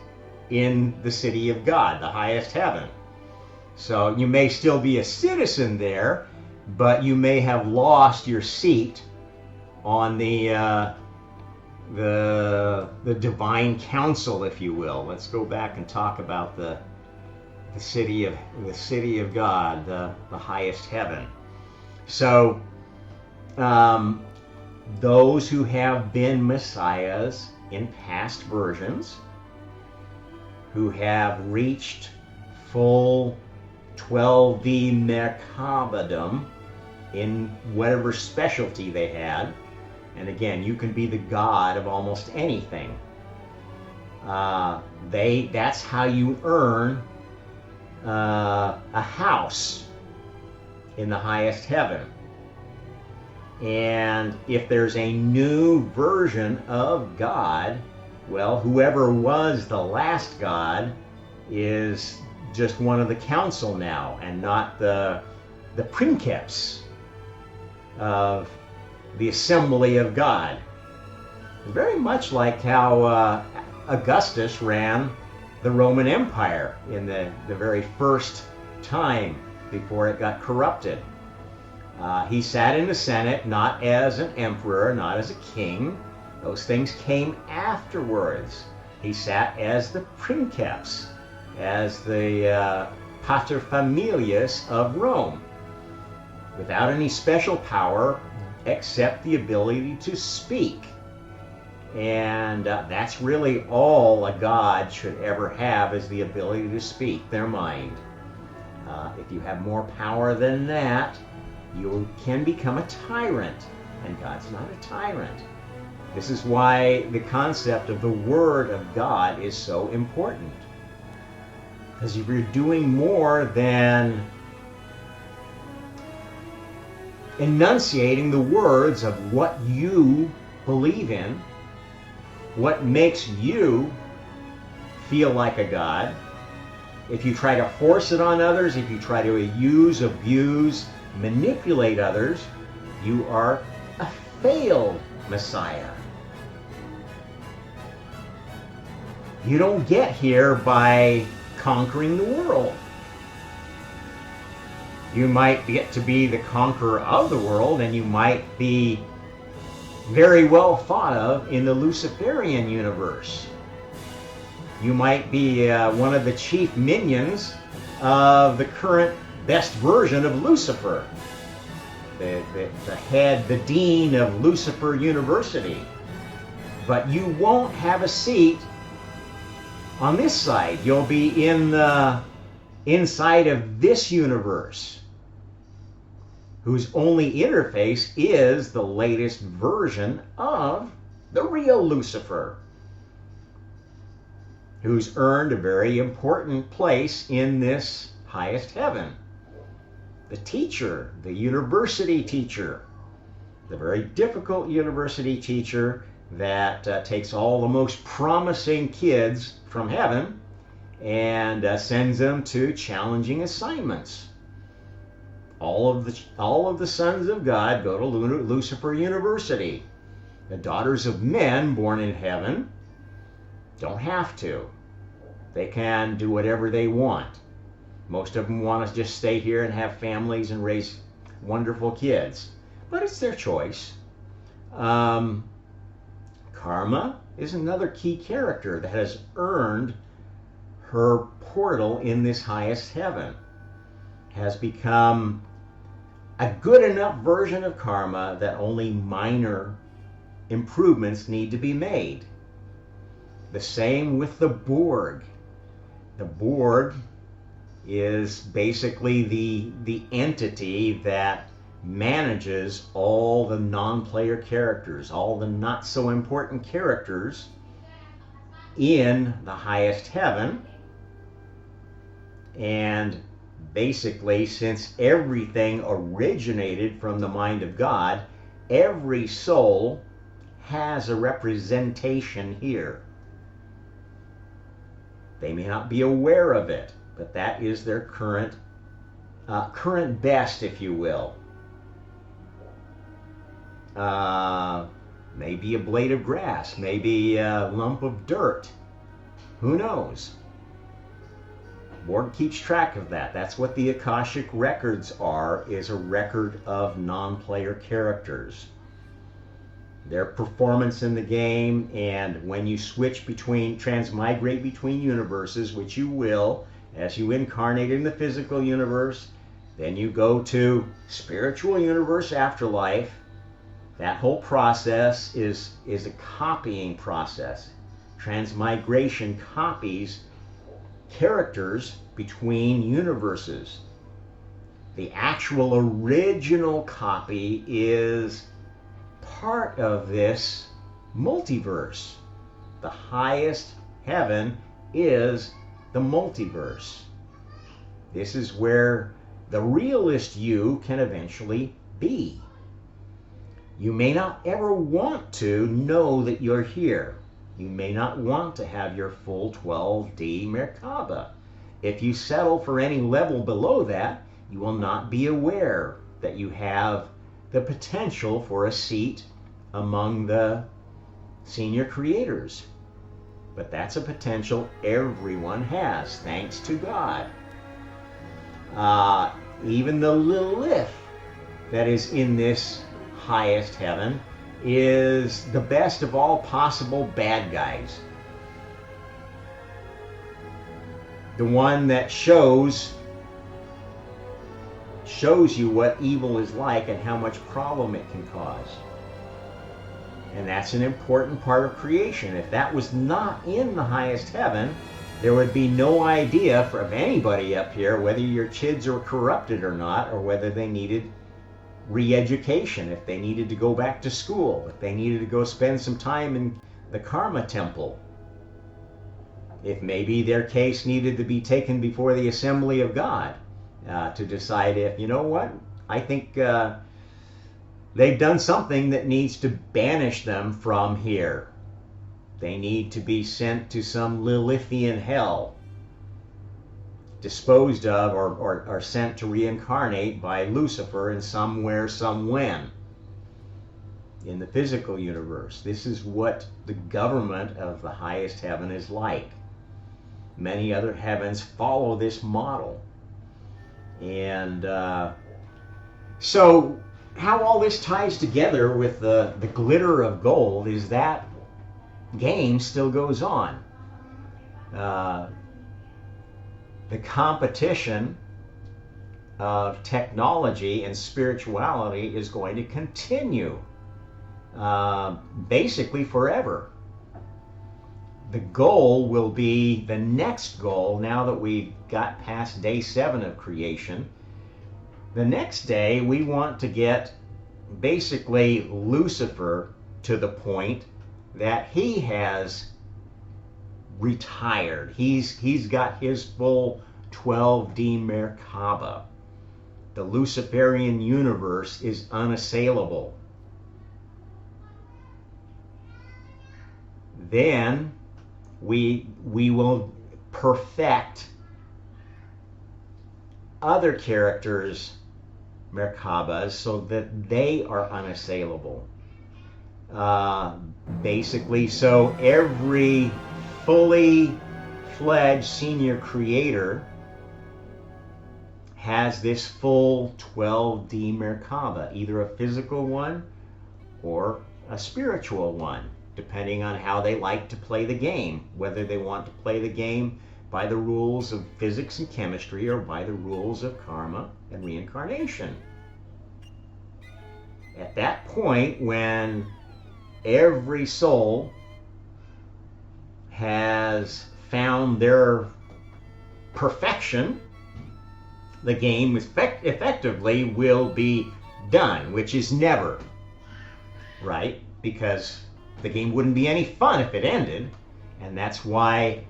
in the city of God, the highest heaven. So you may still be a citizen there, but you may have lost your seat on the divine council, if you will. Let's go back and talk about the city of God, the highest heaven. So those who have been messiahs in past versions, who have reached full 12V Merkabadom in whatever specialty they had, and again, you can be the god of almost anything. That's how you earn a house in the highest heaven. And if there's a new version of God, well, whoever was the last God is just one of the council now, and not the princeps of the assembly of God. Very much like how Augustus ran the Roman Empire in the very first time before it got corrupted. He sat in the Senate not as an emperor, not as a king. Those things came afterwards. He sat as the princeps, as the paterfamilias of Rome, without any special power except the ability to speak. And that's really all a god should ever have, is the ability to speak their mind. If you have more power than that, you can become a tyrant, and God's not a tyrant. This is why the concept of the Word of God is so important. Because if you're doing more than enunciating the words of what you believe in, what makes you feel like a god, if you try to force it on others, if you try to use, abuse, manipulate others, you are a failed Messiah. You don't get here by conquering the world. You might get to be the conqueror of the world, and you might be very well thought of in the Luciferian universe. You might be one of the chief minions of the current best version of Lucifer, the head, the dean of Lucifer University. But you won't have a seat on this side. You'll be in the inside of this universe, whose only interface is the latest version of the real Lucifer, who's earned a very important place in this highest heaven. The teacher, the university teacher, the very difficult university teacher that takes all the most promising kids from heaven and sends them to challenging assignments. All of the sons of God go to Lucifer University. The daughters of men born in heaven don't have to. They can do whatever they want. Most of them want to just stay here and have families and raise wonderful kids. But it's their choice. Karma is another key character that has earned her portal in this highest heaven. Has become a good enough version of karma that only minor improvements need to be made. The same with the Borg. The Borg is basically the entity that manages all the non-player characters, all the not so important characters in the highest heaven. And basically, since everything originated from the mind of God, every soul has a representation here. They may not be aware of it, but that is their current best, if you will. Maybe a blade of grass, maybe a lump of dirt. Who knows? Borg keeps track of that. That's what the Akashic records are, is a record of non-player characters. Their performance in the game, and when you switch between, transmigrate between universes, which you will, as you incarnate in the physical universe, then you go to spiritual universe afterlife. That whole process is a copying process. Transmigration copies characters between universes. The actual original copy is part of this multiverse. The highest heaven is the multiverse. This is where the realist you can eventually be. You may not ever want to know that you're here. You may not want to have your full 12D Merkaba. If you settle for any level below that, you will not be aware that you have the potential for a seat among the senior creators. But that's a potential everyone has, thanks to God. Even the Lilith that is in this highest heaven is the best of all possible bad guys. The one that shows you what evil is like and how much problem it can cause. And that's an important part of creation. If that was not in the highest heaven, there would be no idea of anybody up here whether your kids are corrupted or not, or whether they needed re-education, if they needed to go back to school, if they needed to go spend some time in the Karma Temple, if maybe their case needed to be taken before the Assembly of God to decide if, you know what, I think they've done something that needs to banish them from here. They need to be sent to some Lilithian hell, disposed of, or sent to reincarnate by Lucifer in somewhere, somewhen in the physical universe. This is what the government of the highest heaven is like. Many other heavens follow this model. And so how all this ties together with the glitter of gold is that game still goes on. The competition of technology and spirituality is going to continue basically forever. The goal will be, the next goal, now that we've got past day 7 of creation, the next day we want to get basically Lucifer to the point that he has retired. He's got his full 12D Merkaba. The Luciferian universe is unassailable. Then we will perfect other characters' Merkabas so that they are unassailable. Basically, so every fully fledged senior creator has this full 12D Merkaba, either a physical one or a spiritual one, depending on how they like to play the game, whether they want to play the game by the rules of physics and chemistry or by the rules of karma and reincarnation. At that point, when every soul has found their perfection, the game effectively will be done, which is never, right? Because the game wouldn't be any fun if it ended. And that's why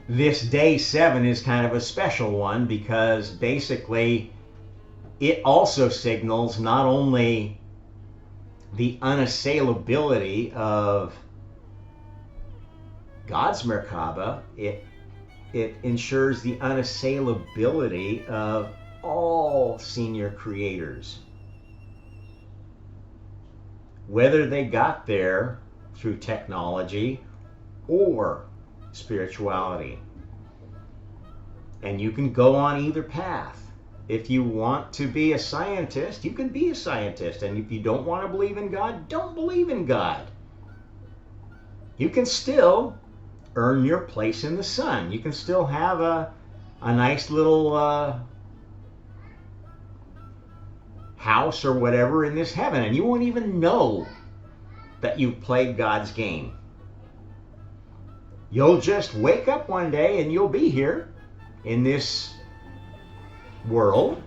this day 7 is kind of a special one, because basically it also signals not only the unassailability of God's Merkaba, it ensures the unassailability of all senior creators. Whether they got there through technology or spirituality. And you can go on either path. If you want to be a scientist, you can be a scientist. And if you don't want to believe in God, don't believe in God. You can still earn your place in the sun. You can still have a nice little house or whatever in this heaven, and you won't even know that you've played God's game. You'll just wake up one day and you'll be here in this world.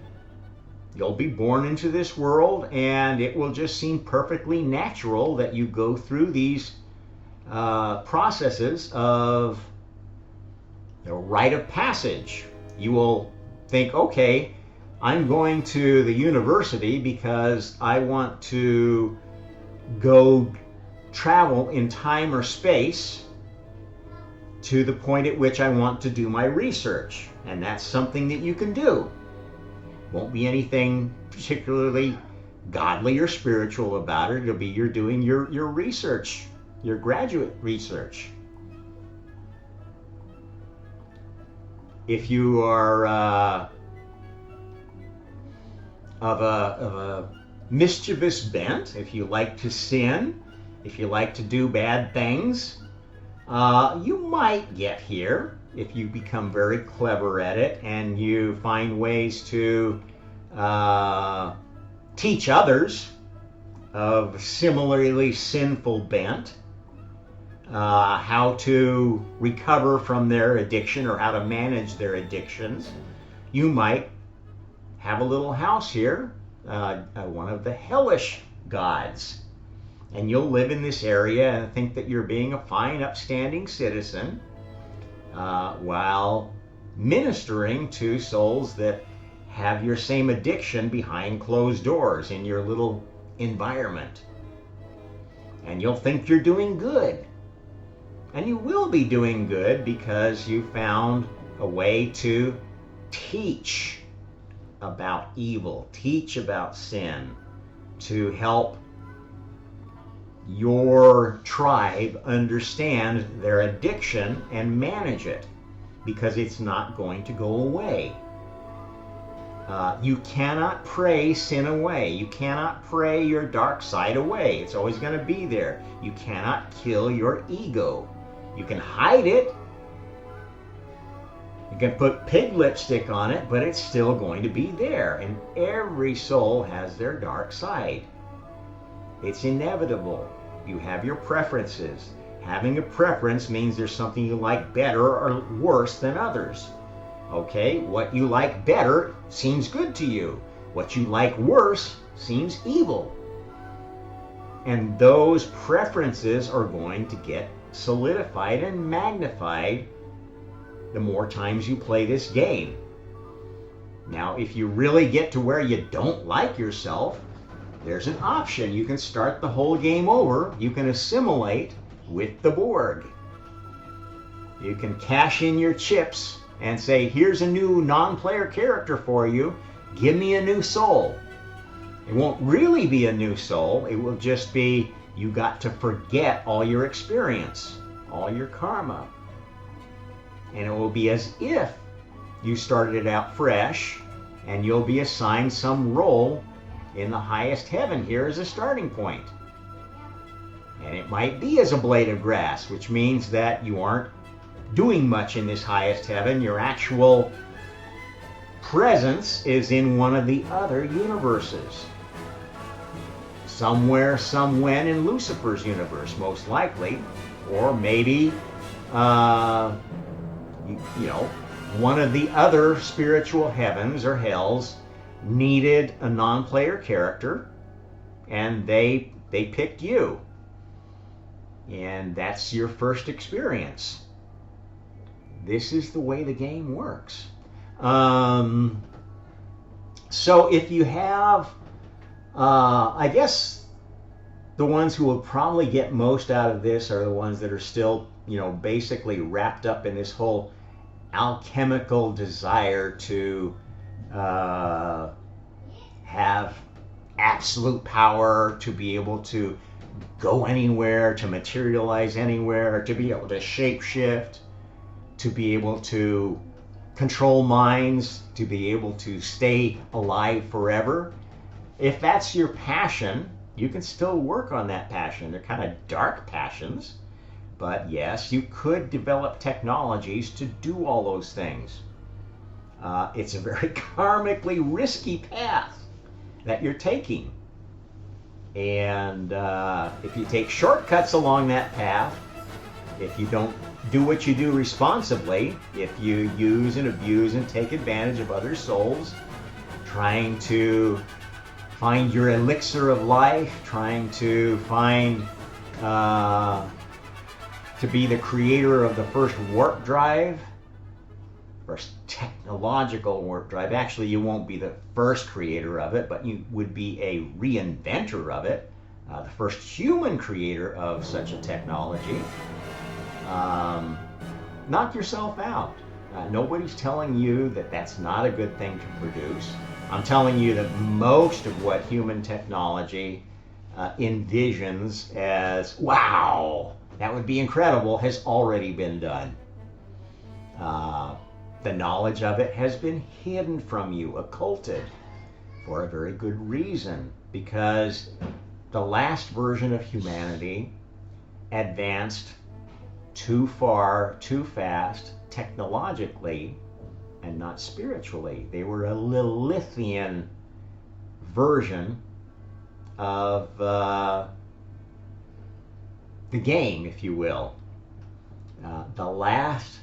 You'll be born into this world, and it will just seem perfectly natural that you go through these processes of the rite of passage. You will think, okay, I'm going to the university because I want to go travel in time or space to the point at which I want to do my research. And that's something that you can do. Won't be anything particularly godly or spiritual about it. It'll be you're doing your research, your graduate research. If you are of a mischievous bent, if you like to sin, if you like to do bad things, you might get here if you become very clever at it and you find ways to teach others of similarly sinful bent how to recover from their addiction or how to manage their addictions. You might have a little house here, one of the hellish gods, and you'll live in this area and think that you're being a fine, upstanding citizen while ministering to souls that have your same addiction behind closed doors in your little environment. And you'll think you're doing good. And you will be doing good because you found a way to teach about evil, teach about sin, to help your tribe understand their addiction and manage it, because it's not going to go away. You cannot pray sin away. You cannot pray your dark side away. It's always going to be there. You cannot kill your ego. You can hide it. You can put pig lipstick on it, but it's still going to be there. And every soul has their dark side. It's inevitable. You have your preferences. Having a preference means there's something you like better or worse than others. Okay, what you like better seems good to you. What you like worse seems evil. And those preferences are going to get solidified and magnified the more times you play this game. Now, if you really get to where you don't like yourself, there's an option. You can start the whole game over. You can assimilate with the Borg. You can cash in your chips and say, here's a new non-player character for you. Give me a new soul. It won't really be a new soul. It will just be you got to forget all your experience, all your karma. And it will be as if you started out fresh, and you'll be assigned some role in the highest heaven here as a starting point. And it might be as a blade of grass, which means that you aren't doing much in this highest heaven. Your actual presence is in one of the other universes. Somewhere, somewhen in Lucifer's universe, most likely. Or maybe, one of the other spiritual heavens or hells needed a non-player character, and they picked you, and that's your first experience. This is the way the game works. So if you have, I guess the ones who will probably get most out of this are the ones that are still, basically wrapped up in this whole alchemical desire to have absolute power, to be able to go anywhere, to materialize anywhere, to be able to shapeshift, to be able to control minds, to be able to stay alive forever. If that's your passion, you can still work on that passion. They're kind of dark passions, but yes, you could develop technologies to do all those things. It's a very karmically risky path that you're taking. And if you take shortcuts along that path, if you don't do what you do responsibly, if you use and abuse and take advantage of other souls, trying to find your elixir of life, trying to find, to be the creator of the first warp drive, first technological warp drive. Actually, you won't be the first creator of it, but you would be a reinventor of it, the first human creator of such a technology. Knock yourself out. Nobody's telling you that that's not a good thing to produce. I'm telling you that most of what human technology envisions as, wow, that would be incredible, has already been done. The knowledge of it has been hidden from you, occulted, for a very good reason, because the last version of humanity advanced too far, too fast, technologically, and not spiritually. They were a Lilithian version of the game, if you will. The last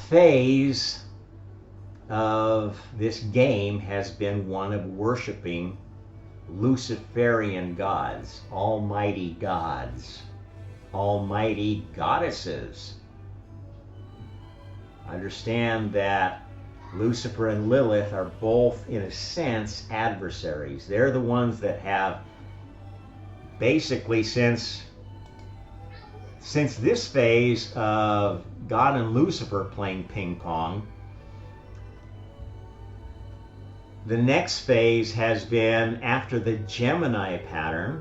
phase of this game has been one of worshiping Luciferian gods, almighty gods, almighty goddesses. Understand that Lucifer and Lilith are both, in a sense, adversaries. They're the ones that have basically, since this phase of God and Lucifer playing ping pong, the next phase has been after the Gemini pattern.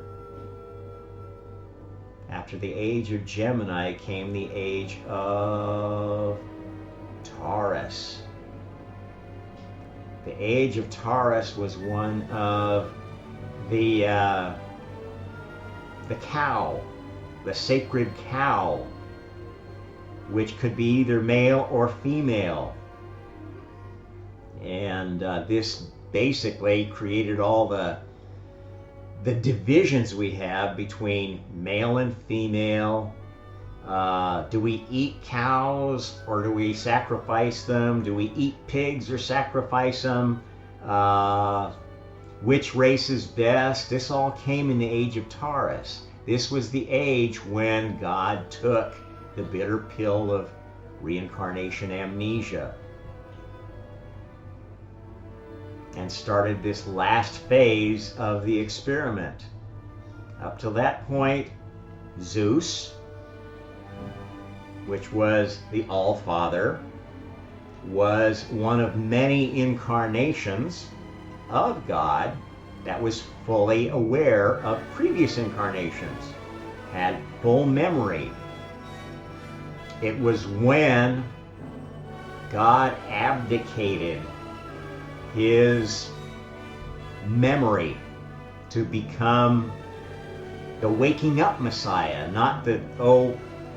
After the age of Gemini came the age of Taurus. The age of Taurus was one of the cow, the sacred cow, which could be either male or female. And this basically created all the divisions we have between male and female. Do we eat cows or do we sacrifice them? Do we eat pigs or sacrifice them? Which race is best? This all came in the age of Taurus. This was the age when God took the bitter pill of reincarnation amnesia and started this last phase of the experiment. Up to that point, Zeus, which was the All-Father, was one of many incarnations of God that was fully aware of previous incarnations, had full memory. It was when God abdicated his memory to become the waking up Messiah, not the,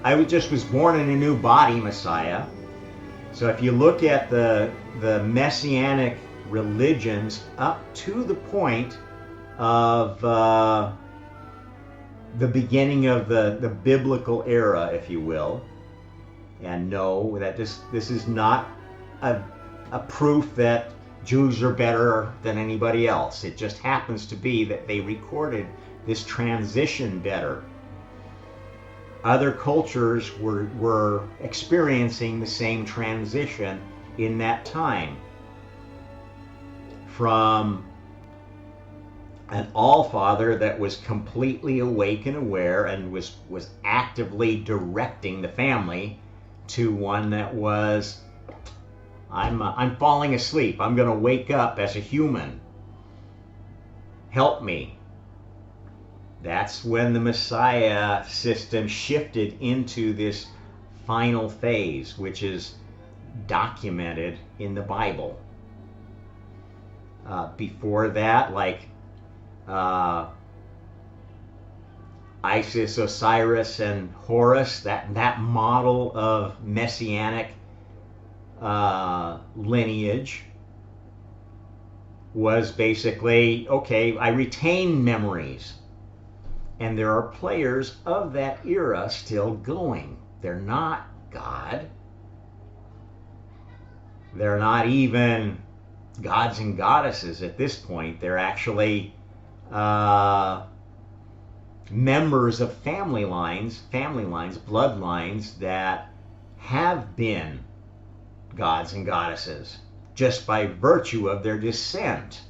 I just was born in a new body Messiah. So if you look at the messianic religions up to the point of the beginning of the biblical era, if you will, and know that this is not a a proof that Jews are better than anybody else. It just happens to be that they recorded this transition better. Other cultures were experiencing the same transition in that time from an all-father that was completely awake and aware and was actively directing the family to one that was, I'm falling asleep. I'm going to wake up as a human. Help me. That's when the Messiah system shifted into this final phase, which is documented in the Bible. Before that, like Isis, Osiris, and Horus, that model of messianic lineage was basically, okay, I retain memories. And there are players of that era still going. They're not God. They're not even gods and goddesses at this point. They're actually members of family lines, bloodlines that have been gods and goddesses just by virtue of their descent,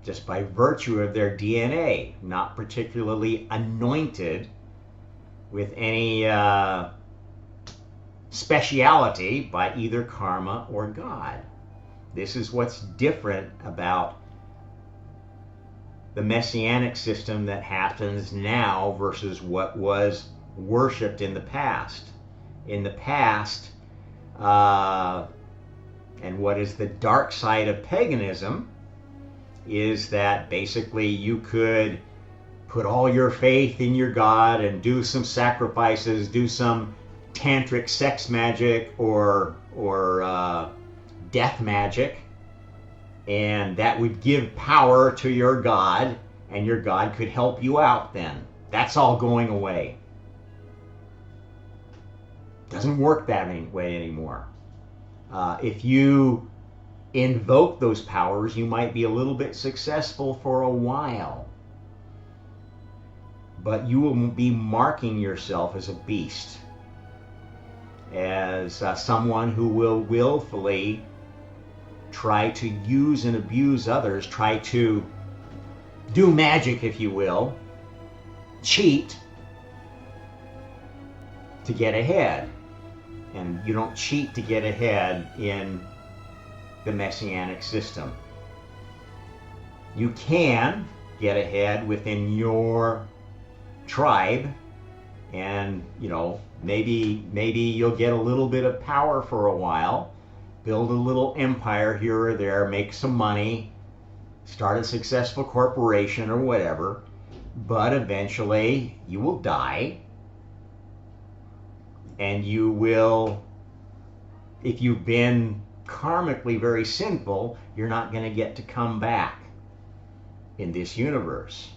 just by virtue of their DNA, not particularly anointed with any speciality by either karma or God. This is what's different about the messianic system that happens now versus what was worshipped in the past. In the past, and what is the dark side of paganism, is that basically you could put all your faith in your God and do some sacrifices, do some tantric sex magic or death magic, and that would give power to your God, and your God could help you out then. That's all going away. Doesn't work that way anymore. If you invoke those powers, you might be a little bit successful for a while, but you will be marking yourself as a beast, as someone who will willfully try to use and abuse others, try to do magic, if you will, cheat to get ahead. And you don't cheat to get ahead in the messianic system. You can get ahead within your tribe, and maybe you'll get a little bit of power for a while, build a little empire here or there, make some money, start a successful corporation or whatever, but eventually you will die, and you will, if you've been karmically very sinful, you're not going to get to come back in this universe.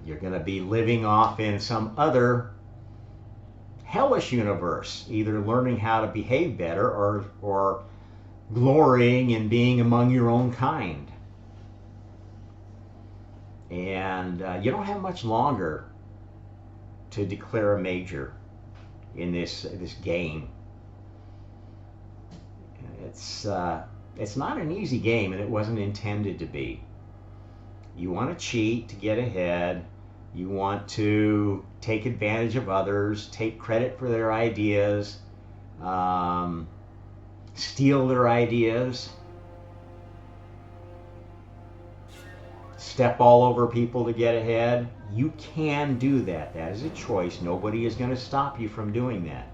You're going to be living off in some other hellish universe, either learning how to behave better or glorying in being among your own kind. And you don't have much longer to declare a major in this game. It's not an easy game, and it wasn't intended to be. You want to cheat to get ahead. You want to take advantage of others, take credit for their ideas, steal their ideas, step all over people to get ahead. You can do that. That is a choice. Nobody is going to stop you from doing that.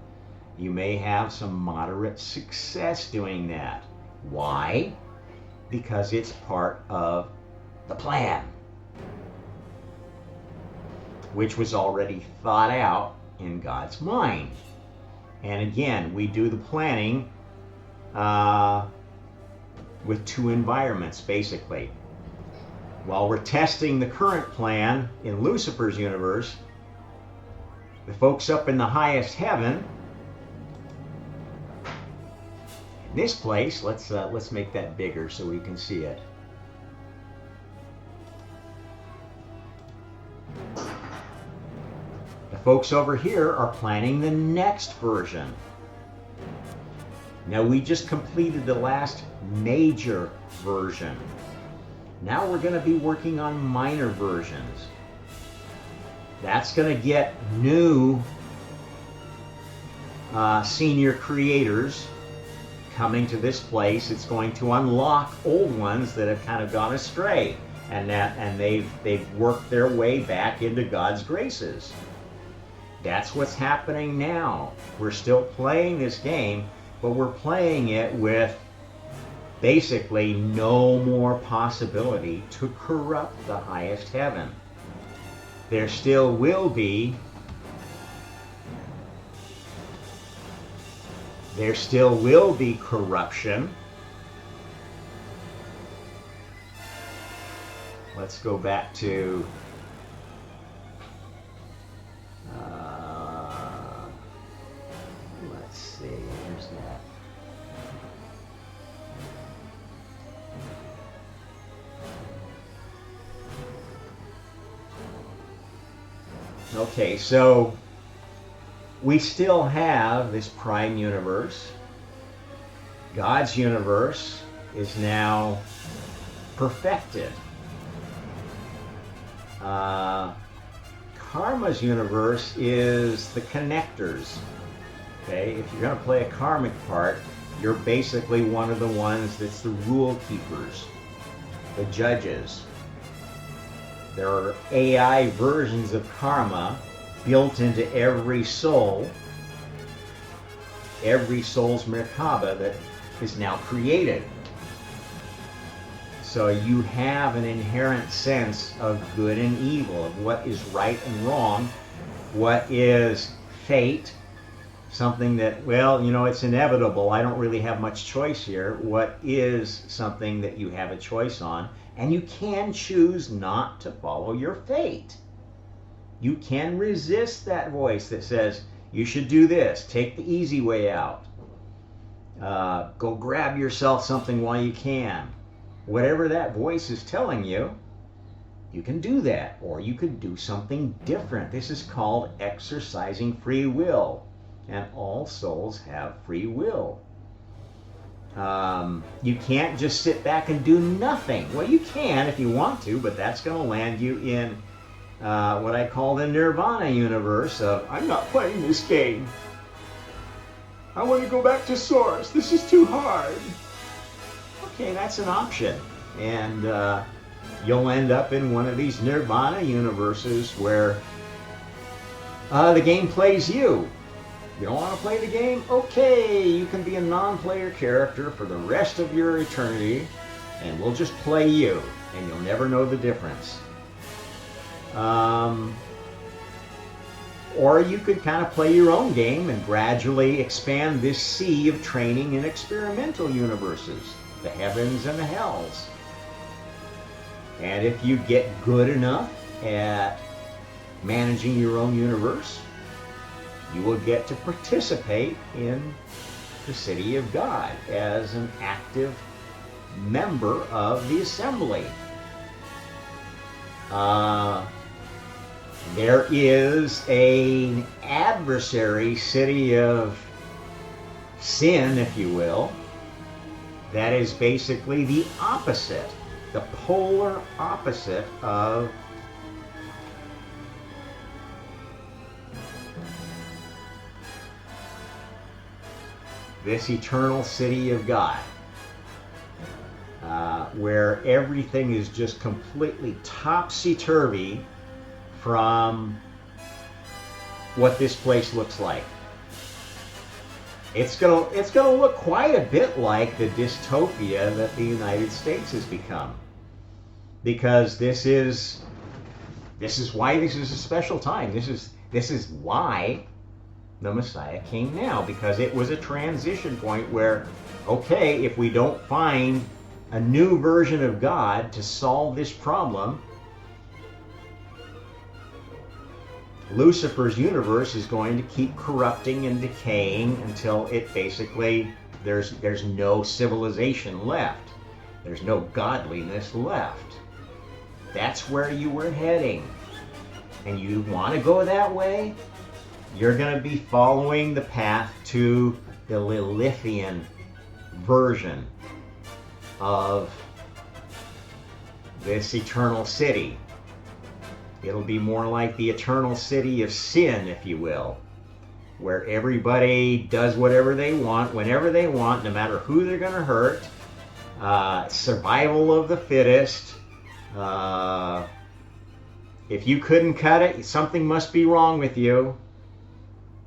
You may have some moderate success doing that. Why? Because it's part of the plan, which was already thought out in God's mind. And again, we do the planning with two environments, basically. While we're testing the current plan in Lucifer's universe, the folks up in the highest heaven This place, let's make that bigger so we can see it. The folks over here are planning the next version. Now we just completed the last major version. Now we're going to be working on minor versions. That's going to get new senior creators coming to this place. It's going to unlock old ones that have kind of gone astray, and they've worked their way back into God's graces. That's what's happening now. We're still playing this game, but we're playing it with basically no more possibility to corrupt the highest heaven. There still will be corruption. Let's go back to let's see, where's that? Okay, so we still have this prime universe. God's universe is now perfected. Karma's universe is the connectors. Okay, if you're going to play a karmic part, you're basically one of the ones that's the rule keepers, the judges. There are AI versions of karma built into every soul, every soul's Merkaba that is now created. So you have an inherent sense of good and evil, of what is right and wrong, what is fate, something that, well, you know, it's inevitable, I don't really have much choice here, what is something that you have a choice on, and you can choose not to follow your fate. You can resist that voice that says, you should do this, take the easy way out, go grab yourself something while you can. Whatever that voice is telling you, you can do that, or you could do something different. This is called exercising free will, and all souls have free will. You can't just sit back and do nothing. Well, you can if you want to, but that's going to land you in what I call the Nirvana universe of, I'm not playing this game. I want to go back to source. This is too hard. Okay, that's an option. And you'll end up in one of these Nirvana universes where the game plays you. You don't want to play the game? Okay, you can be a non-player character for the rest of your eternity, and we'll just play you, and you'll never know the difference. Or you could kind of play your own game and gradually expand this sea of training in experimental universes, the heavens and the hells. And if you get good enough at managing your own universe, you will get to participate in the city of God as an active member of the assembly. There is an adversary city of sin, if you will, that is basically the opposite, the polar opposite of this eternal city of God, where everything is just completely topsy-turvy from what this place looks like. It's gonna look quite a bit like the dystopia that the United States has become, because this is why this is a special time. This is why the Messiah came now, because it was a transition point where, okay, if we don't find a new version of God to solve this problem, Lucifer's universe is going to keep corrupting and decaying until it basically There's no civilization left. There's no godliness left. That's where you were heading. And you want to go that way? You're going to be following the path to the Lilithian version of this eternal city. It'll be more like the eternal city of sin, if you will, where everybody does whatever they want, whenever they want, no matter who they're going to hurt. Survival of the fittest. If you couldn't cut it, something must be wrong with you.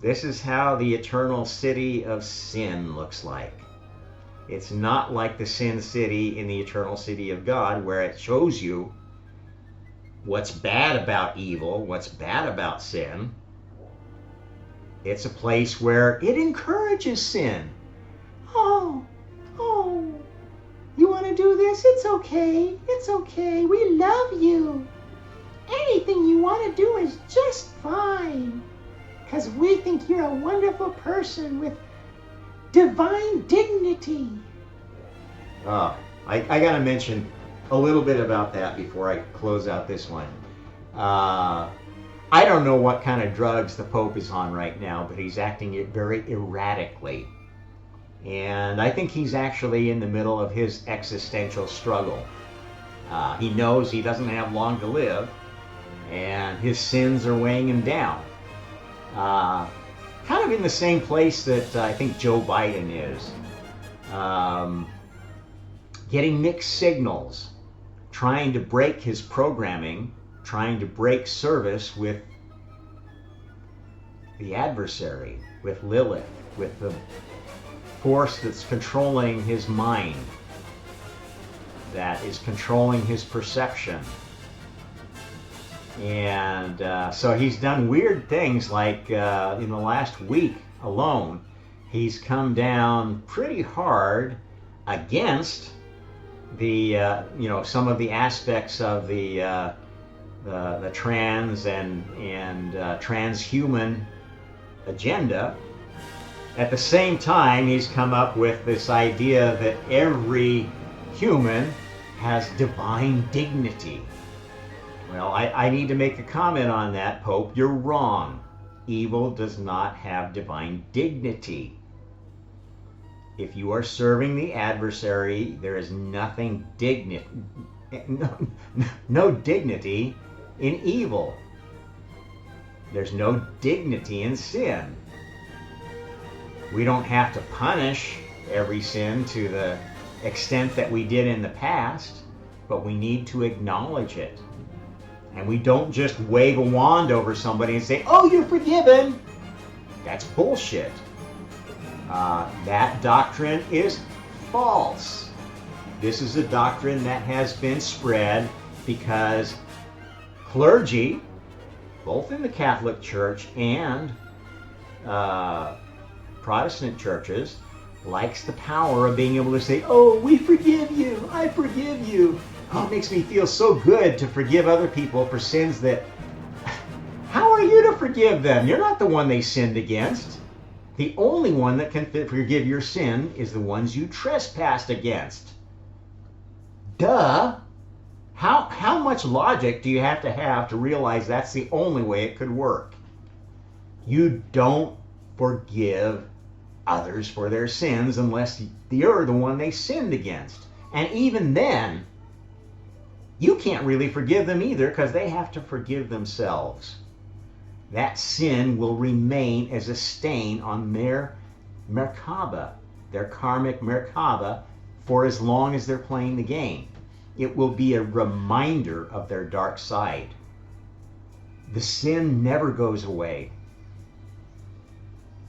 This is how the eternal city of sin looks like. It's not like the sin city in the eternal city of God, where it shows you what's bad about evil, what's bad about sin. It's a place where it encourages sin. Oh, you want to do this? It's okay. It's okay. We love you. Anything you want to do is just fine. Because we think you're a wonderful person with divine dignity. I got to mention a little bit about that before I close out this one. I don't know what kind of drugs the Pope is on right now, but he's acting very erratically. And I think he's actually in the middle of his existential struggle. He knows he doesn't have long to live, and his sins are weighing him down. Kind of in the same place that I think Joe Biden is. Getting mixed signals, trying to break his programming, trying to break service with the adversary, with Lilith, with the force that's controlling his mind, that is controlling his perception. And so he's done weird things, like in the last week alone, he's come down pretty hard against the some of the aspects of the trans and transhuman agenda. At the same time, he's come up with this idea that every human has divine dignity. Well, I need to make a comment on that, Pope. You're wrong. Evil does not have divine dignity. If you are serving the adversary, there is nothing no dignity in evil. There's no dignity in sin. We don't have to punish every sin to the extent that we did in the past, but we need to acknowledge it. And we don't just wave a wand over somebody and say, "Oh, you're forgiven." That's bullshit. That doctrine is false. This is a doctrine that has been spread because clergy, both in the Catholic Church and Protestant churches, likes the power of being able to say, "Oh, we forgive you. I forgive you." Oh, it makes me feel so good to forgive other people for sins that... How are you to forgive them? You're not the one they sinned against. The only one that can forgive your sin is the ones you trespassed against. Duh! How much logic do you have to realize that's the only way it could work? You don't forgive others for their sins unless you're the one they sinned against. And even then, you can't really forgive them either, because they have to forgive themselves. That sin will remain as a stain on their Merkaba, their karmic Merkaba, for as long as they're playing the game. It will be a reminder of their dark side. The sin never goes away.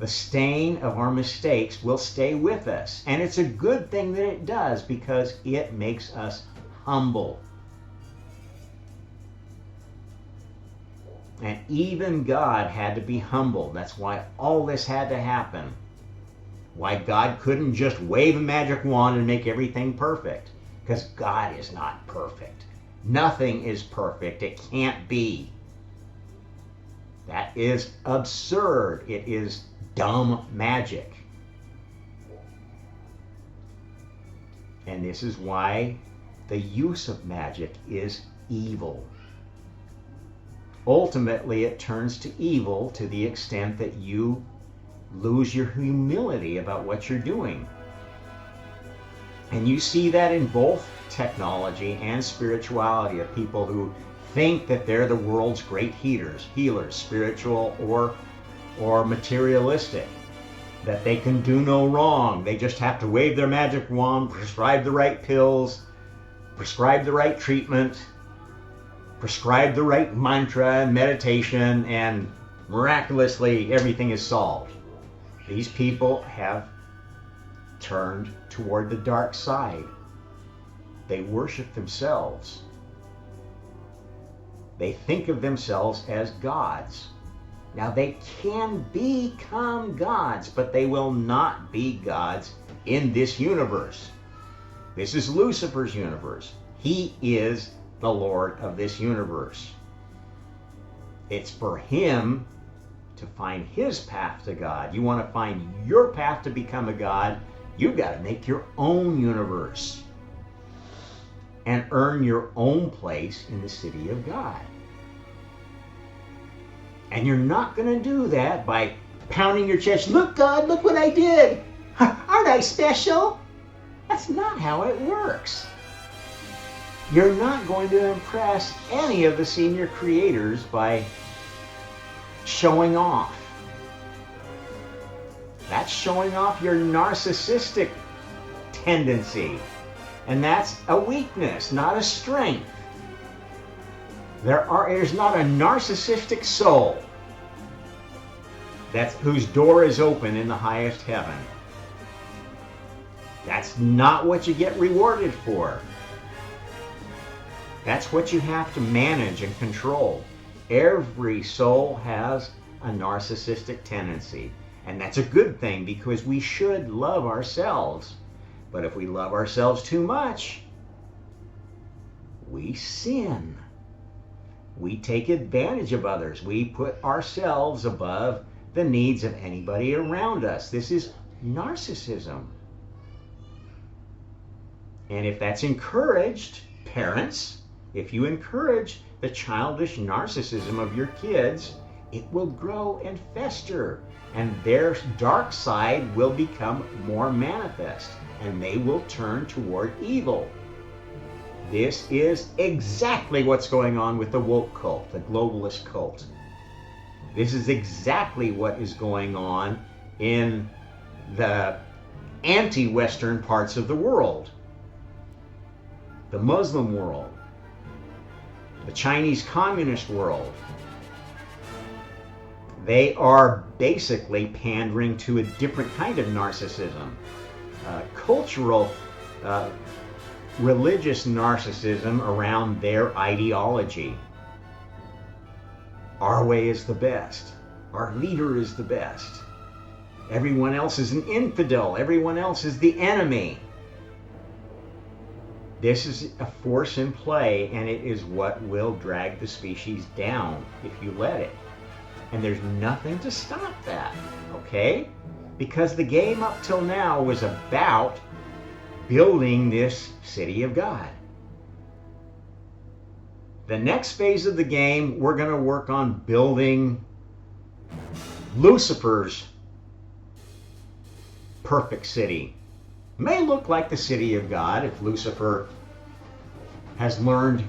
The stain of our mistakes will stay with us. And it's a good thing that it does, because it makes us humble. And even God had to be humble. That's why all this had to happen. Why God couldn't just wave a magic wand and make everything perfect. Because God is not perfect. Nothing is perfect. It can't be. That is absurd. It is dumb magic. And this is why the use of magic is evil. Ultimately, it turns to evil to the extent that you lose your humility about what you're doing. And you see that in both technology and spirituality, of people who think that they're the world's great healers, spiritual or materialistic, that they can do no wrong. They just have to wave their magic wand, prescribe the right pills, prescribe the right treatment, prescribe the right mantra and meditation, and miraculously everything is solved. These people have turned toward the dark side. They worship themselves. They think of themselves as gods. Now, they can become gods, but they will not be gods in this universe. This is Lucifer's universe. He is the Lord of this universe. It's for him to find his path to God. You want to find your path to become a god, you've got to make your own universe and earn your own place in the city of God. And you're not going to do that by pounding your chest. Look, God, look what I did. Aren't I special? That's not how it works. You're not going to impress any of the senior creators by showing off. That's showing off your narcissistic tendency. And that's a weakness, not a strength. There's not a narcissistic soul whose door is open in the highest heaven. That's not what you get rewarded for. That's what you have to manage and control. Every soul has a narcissistic tendency. And that's a good thing, because we should love ourselves. But if we love ourselves too much, we sin. We take advantage of others. We put ourselves above the needs of anybody around us. This is narcissism. And if that's encouraged, parents, if you encourage the childish narcissism of your kids, it will grow and fester, and their dark side will become more manifest, and they will turn toward evil. This is exactly what's going on with the woke cult, the globalist cult. This is exactly what is going on in the anti-Western parts of the world. The Muslim world, the Chinese communist world. They are basically pandering to a different kind of narcissism, cultural, religious narcissism around their ideology. Our way is the best. Our leader is the best. Everyone else is an infidel. Everyone else is the enemy. This is a force in play, and it is what will drag the species down if you let it. And there's nothing to stop that, okay? Because the game up till now was about building this city of God. The next phase of the game, we're going to work on building Lucifer's perfect city. May look like the city of God if Lucifer has learned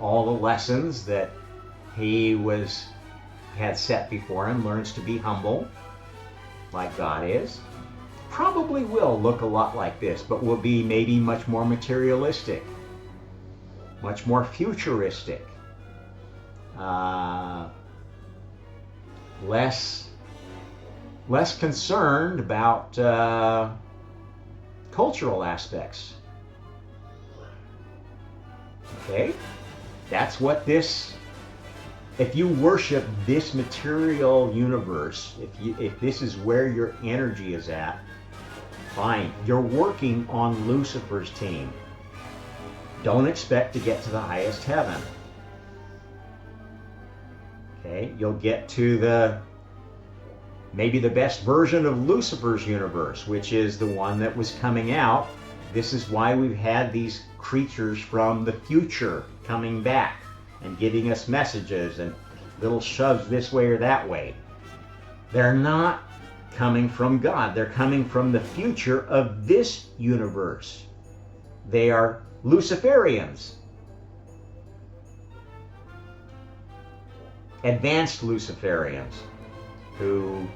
all the lessons that he had set before him, learns to be humble like God is. Probably will look a lot like this, but will be maybe much more materialistic, much more futuristic, less concerned about cultural aspects. Okay? That's what this, if you worship this material universe, if this is where your energy is at, fine. You're working on Lucifer's team. Don't expect to get to the highest heaven. Okay? You'll get to maybe the best version of Lucifer's universe, which is the one that was coming out This is why we've had these creatures from the future coming back and giving us messages and little shoves this way or that way. They're not coming from God. They're coming from the future of this universe. They are Luciferians. Advanced Luciferians who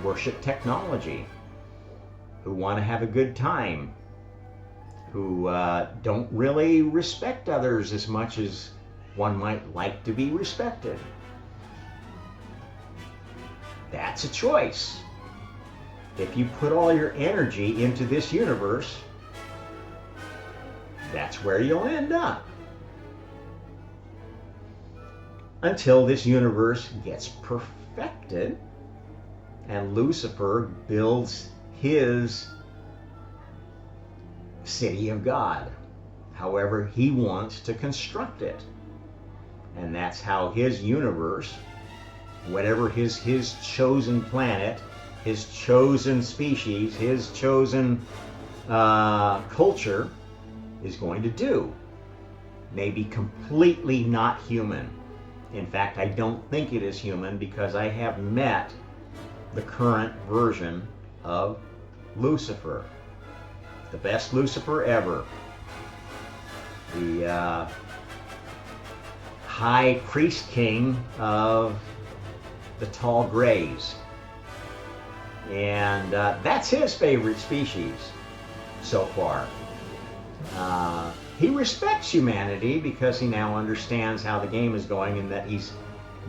worship technology, who want to have a good time, who don't really respect others as much as one might like to be respected. That's a choice. If you put all your energy into this universe, that's where you'll end up. Until this universe gets perfected and Lucifer builds his city of God, however he wants to construct it. And that's how his universe, whatever his chosen planet, his chosen species, his chosen culture is going to do. Maybe completely not human. In fact, I don't think it is human because I have met the current version of Lucifer. The best Lucifer ever. The high priest king of the tall grays. And that's his favorite species so far. He respects humanity because he now understands how the game is going and that he's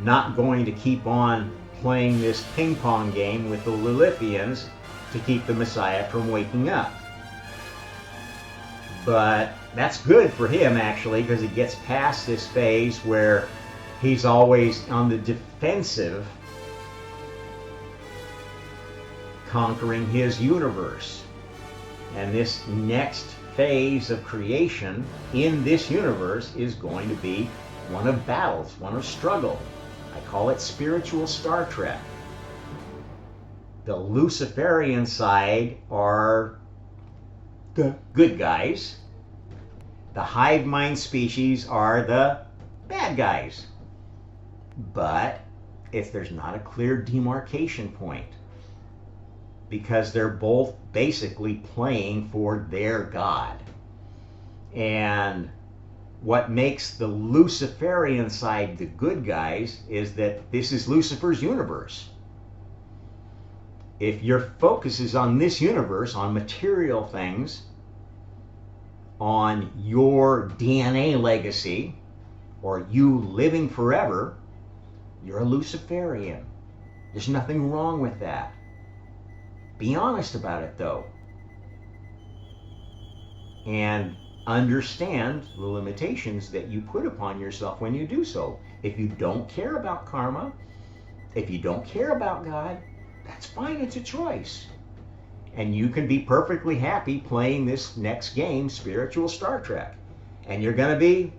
not going to keep on playing this ping pong game with the Lilithians to keep the Messiah from waking up. But that's good for him actually, because he gets past this phase where he's always on the defensive, conquering his universe. And this next phase of creation in this universe is going to be one of battles, one of struggle. I call it spiritual Star Trek. The Luciferian side are the good guys. The hive mind species are the bad guys. But if there's not a clear demarcation point, because they're both basically playing for their God. And what makes the Luciferian side the good guys is that this is Lucifer's universe. If your focus is on this universe, on material things, on your DNA legacy, or you living forever, you're a Luciferian. There's nothing wrong with that. Be honest about it, though. And understand the limitations that you put upon yourself when you do so. If you don't care about karma, if you don't care about God, that's fine, it's a choice. And you can be perfectly happy playing this next game, Spiritual Star Trek. And you're going to be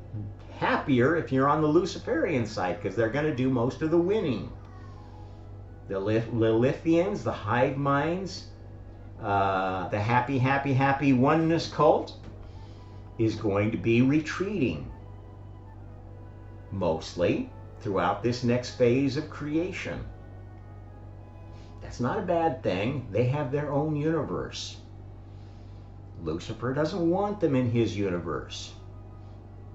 happier if you're on the Luciferian side, because they're going to do most of the winning. The Lilithians, the hive minds, the happy oneness cult is going to be retreating mostly throughout this next phase of creation. That's not a bad thing. They have their own universe. Lucifer doesn't want them in his universe.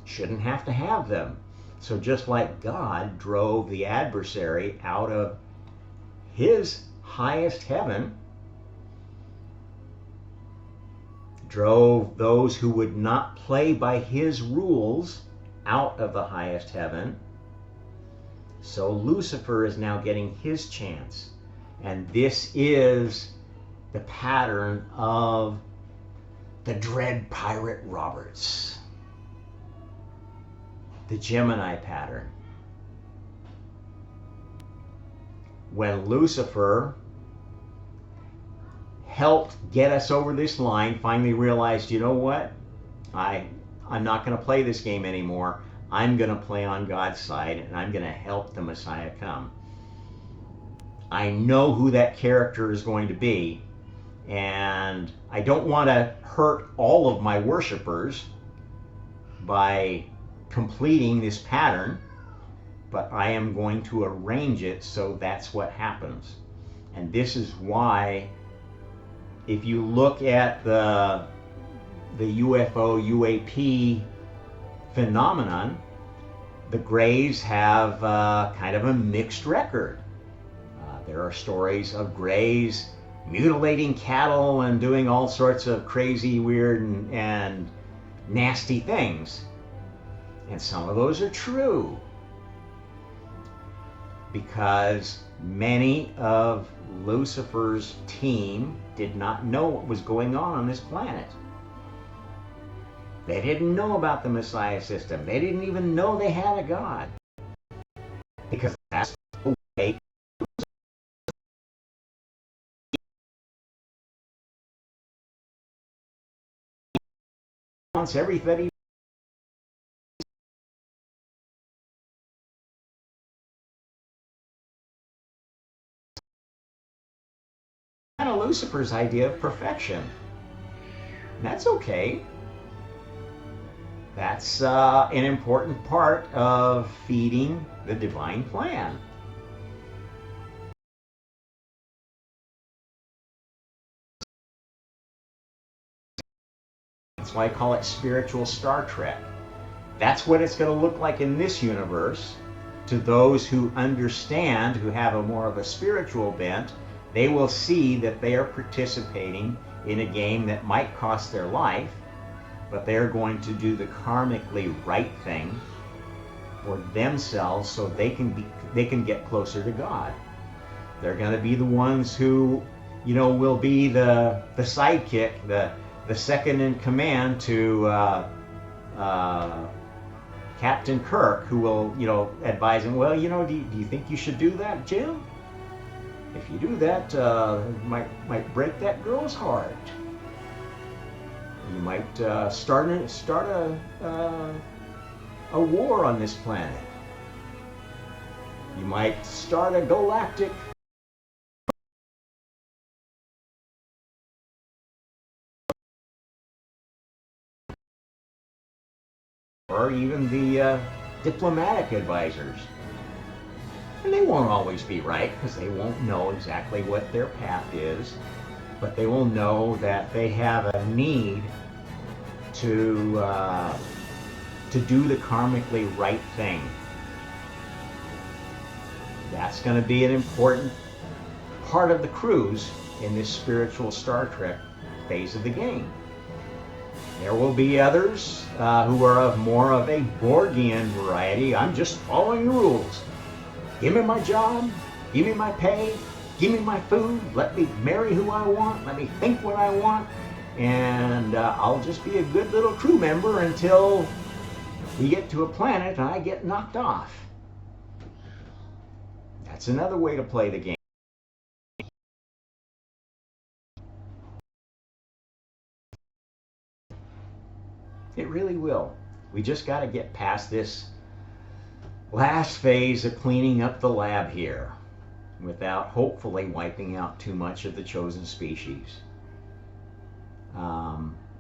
Shouldn't have to have them. So just like God drove the adversary out of his highest heaven, drove those who would not play by his rules out of the highest heaven, so Lucifer is now getting his chance. And this is the pattern of the Dread Pirate Roberts, the Gemini pattern. When Lucifer helped get us over this line, finally realized, you know what? I'm not going to play this game anymore. I'm going to play on God's side, and I'm going to help the Messiah come. I know who that character is going to be, And I don't want to hurt all of my worshipers by completing this pattern, but I am going to arrange it so that's what happens. And this is why, if you look at the UFO, UAP phenomenon, the Greys have kind of a mixed record. There are stories of Greys mutilating cattle and doing all sorts of crazy, weird, and nasty things. And some of those are true, because many of Lucifer's team did not know what was going on this planet. They didn't know about the Messiah system. They didn't even know they had a God, because that's the way he wants everybody. Kind of Lucifer's idea of perfection. And that's okay. That's an important part of feeding the divine plan. That's why I call it spiritual Star Trek. That's what it's going to look like in this universe. To those who understand, who have a more of a spiritual bent, they will see that they are participating in a game that might cost their life, but they're going to do the karmically right thing for themselves so they can get closer to God. They're going to be the ones who, will be the sidekick, the second in command to Captain Kirk, who will, advise him, well, do you think you should do that, Jim? If you do that, might break that girl's heart. You might start a war on this planet. You might start a galactic or even the diplomatic advisors. And they won't always be right, because they won't know exactly what their path is, but they will know that they have a need to do the karmically right thing. That's going to be an important part of the cruise in this spiritual Star Trek phase of the game. There will be others who are of more of a Borgian variety. I'm just following the rules. Give me my job, give me my pay, give me my food, let me marry who I want, let me think what I want, and I'll just be a good little crew member until we get to a planet and I get knocked off. That's another way to play the game. It really will. We just got to get past this last phase of cleaning up the lab here without hopefully wiping out too much of the chosen species.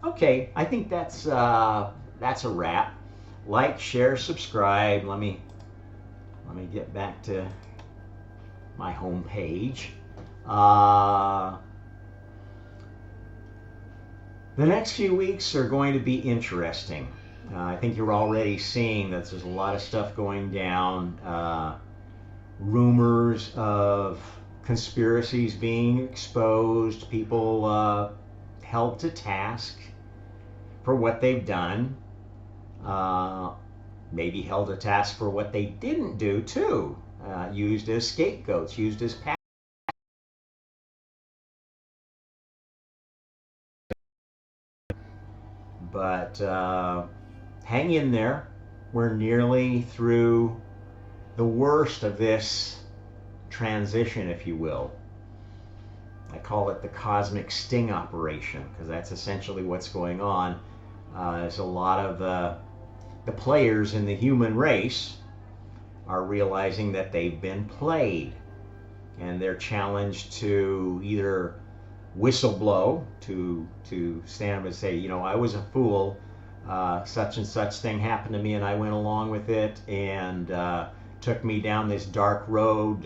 Okay, I think that's a wrap. Like, share, subscribe. Let me get back to my home page. The next few weeks are going to be interesting. I think you're already seeing that there's a lot of stuff going down. Rumors of conspiracies being exposed, people held to task for what they've done, maybe held to task for what they didn't do too, used as scapegoats, used as but hang in there. We're nearly through the worst of this transition, if you will. I call it the cosmic sting operation, because that's essentially what's going on. There's a lot of the players in the human race are realizing that they've been played, and they're challenged to either whistleblow, to stand up and say, you know, I was a fool. Such and such thing happened to me, and I went along with it, and took me down this dark road,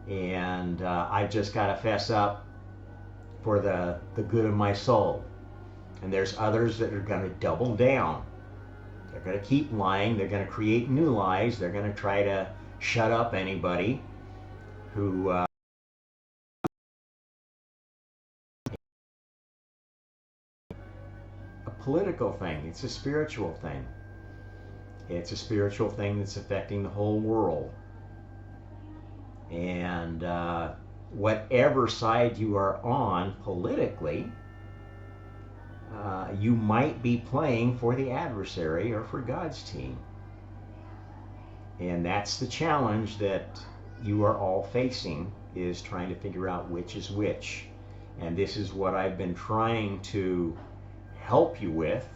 and I've just got to fess up for the good of my soul. And there's others that are going to double down. They're going to keep lying. They're going to create new lies. They're going to try to shut up anybody who a political thing. It's a spiritual thing. It's a spiritual thing that's affecting the whole world. And whatever side you are on politically, you might be playing for the adversary or for God's team. And that's the challenge that you are all facing, is trying to figure out which is which. And this is what I've been trying to help you with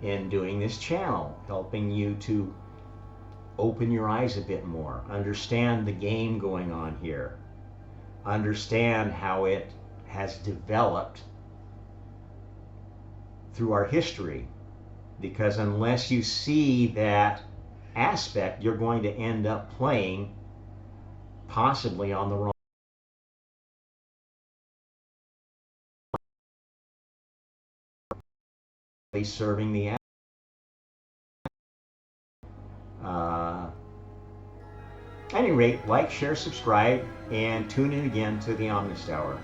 in doing this channel, helping you to open your eyes a bit more, understand the game going on here, understand how it has developed through our history. Because unless you see that aspect, you're going to end up playing possibly on the wrong, serving the any rate, like, share, subscribe, and tune in again to the Omnist Hour.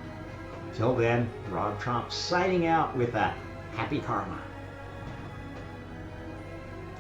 Till then, Rob Trump signing out with a happy karma.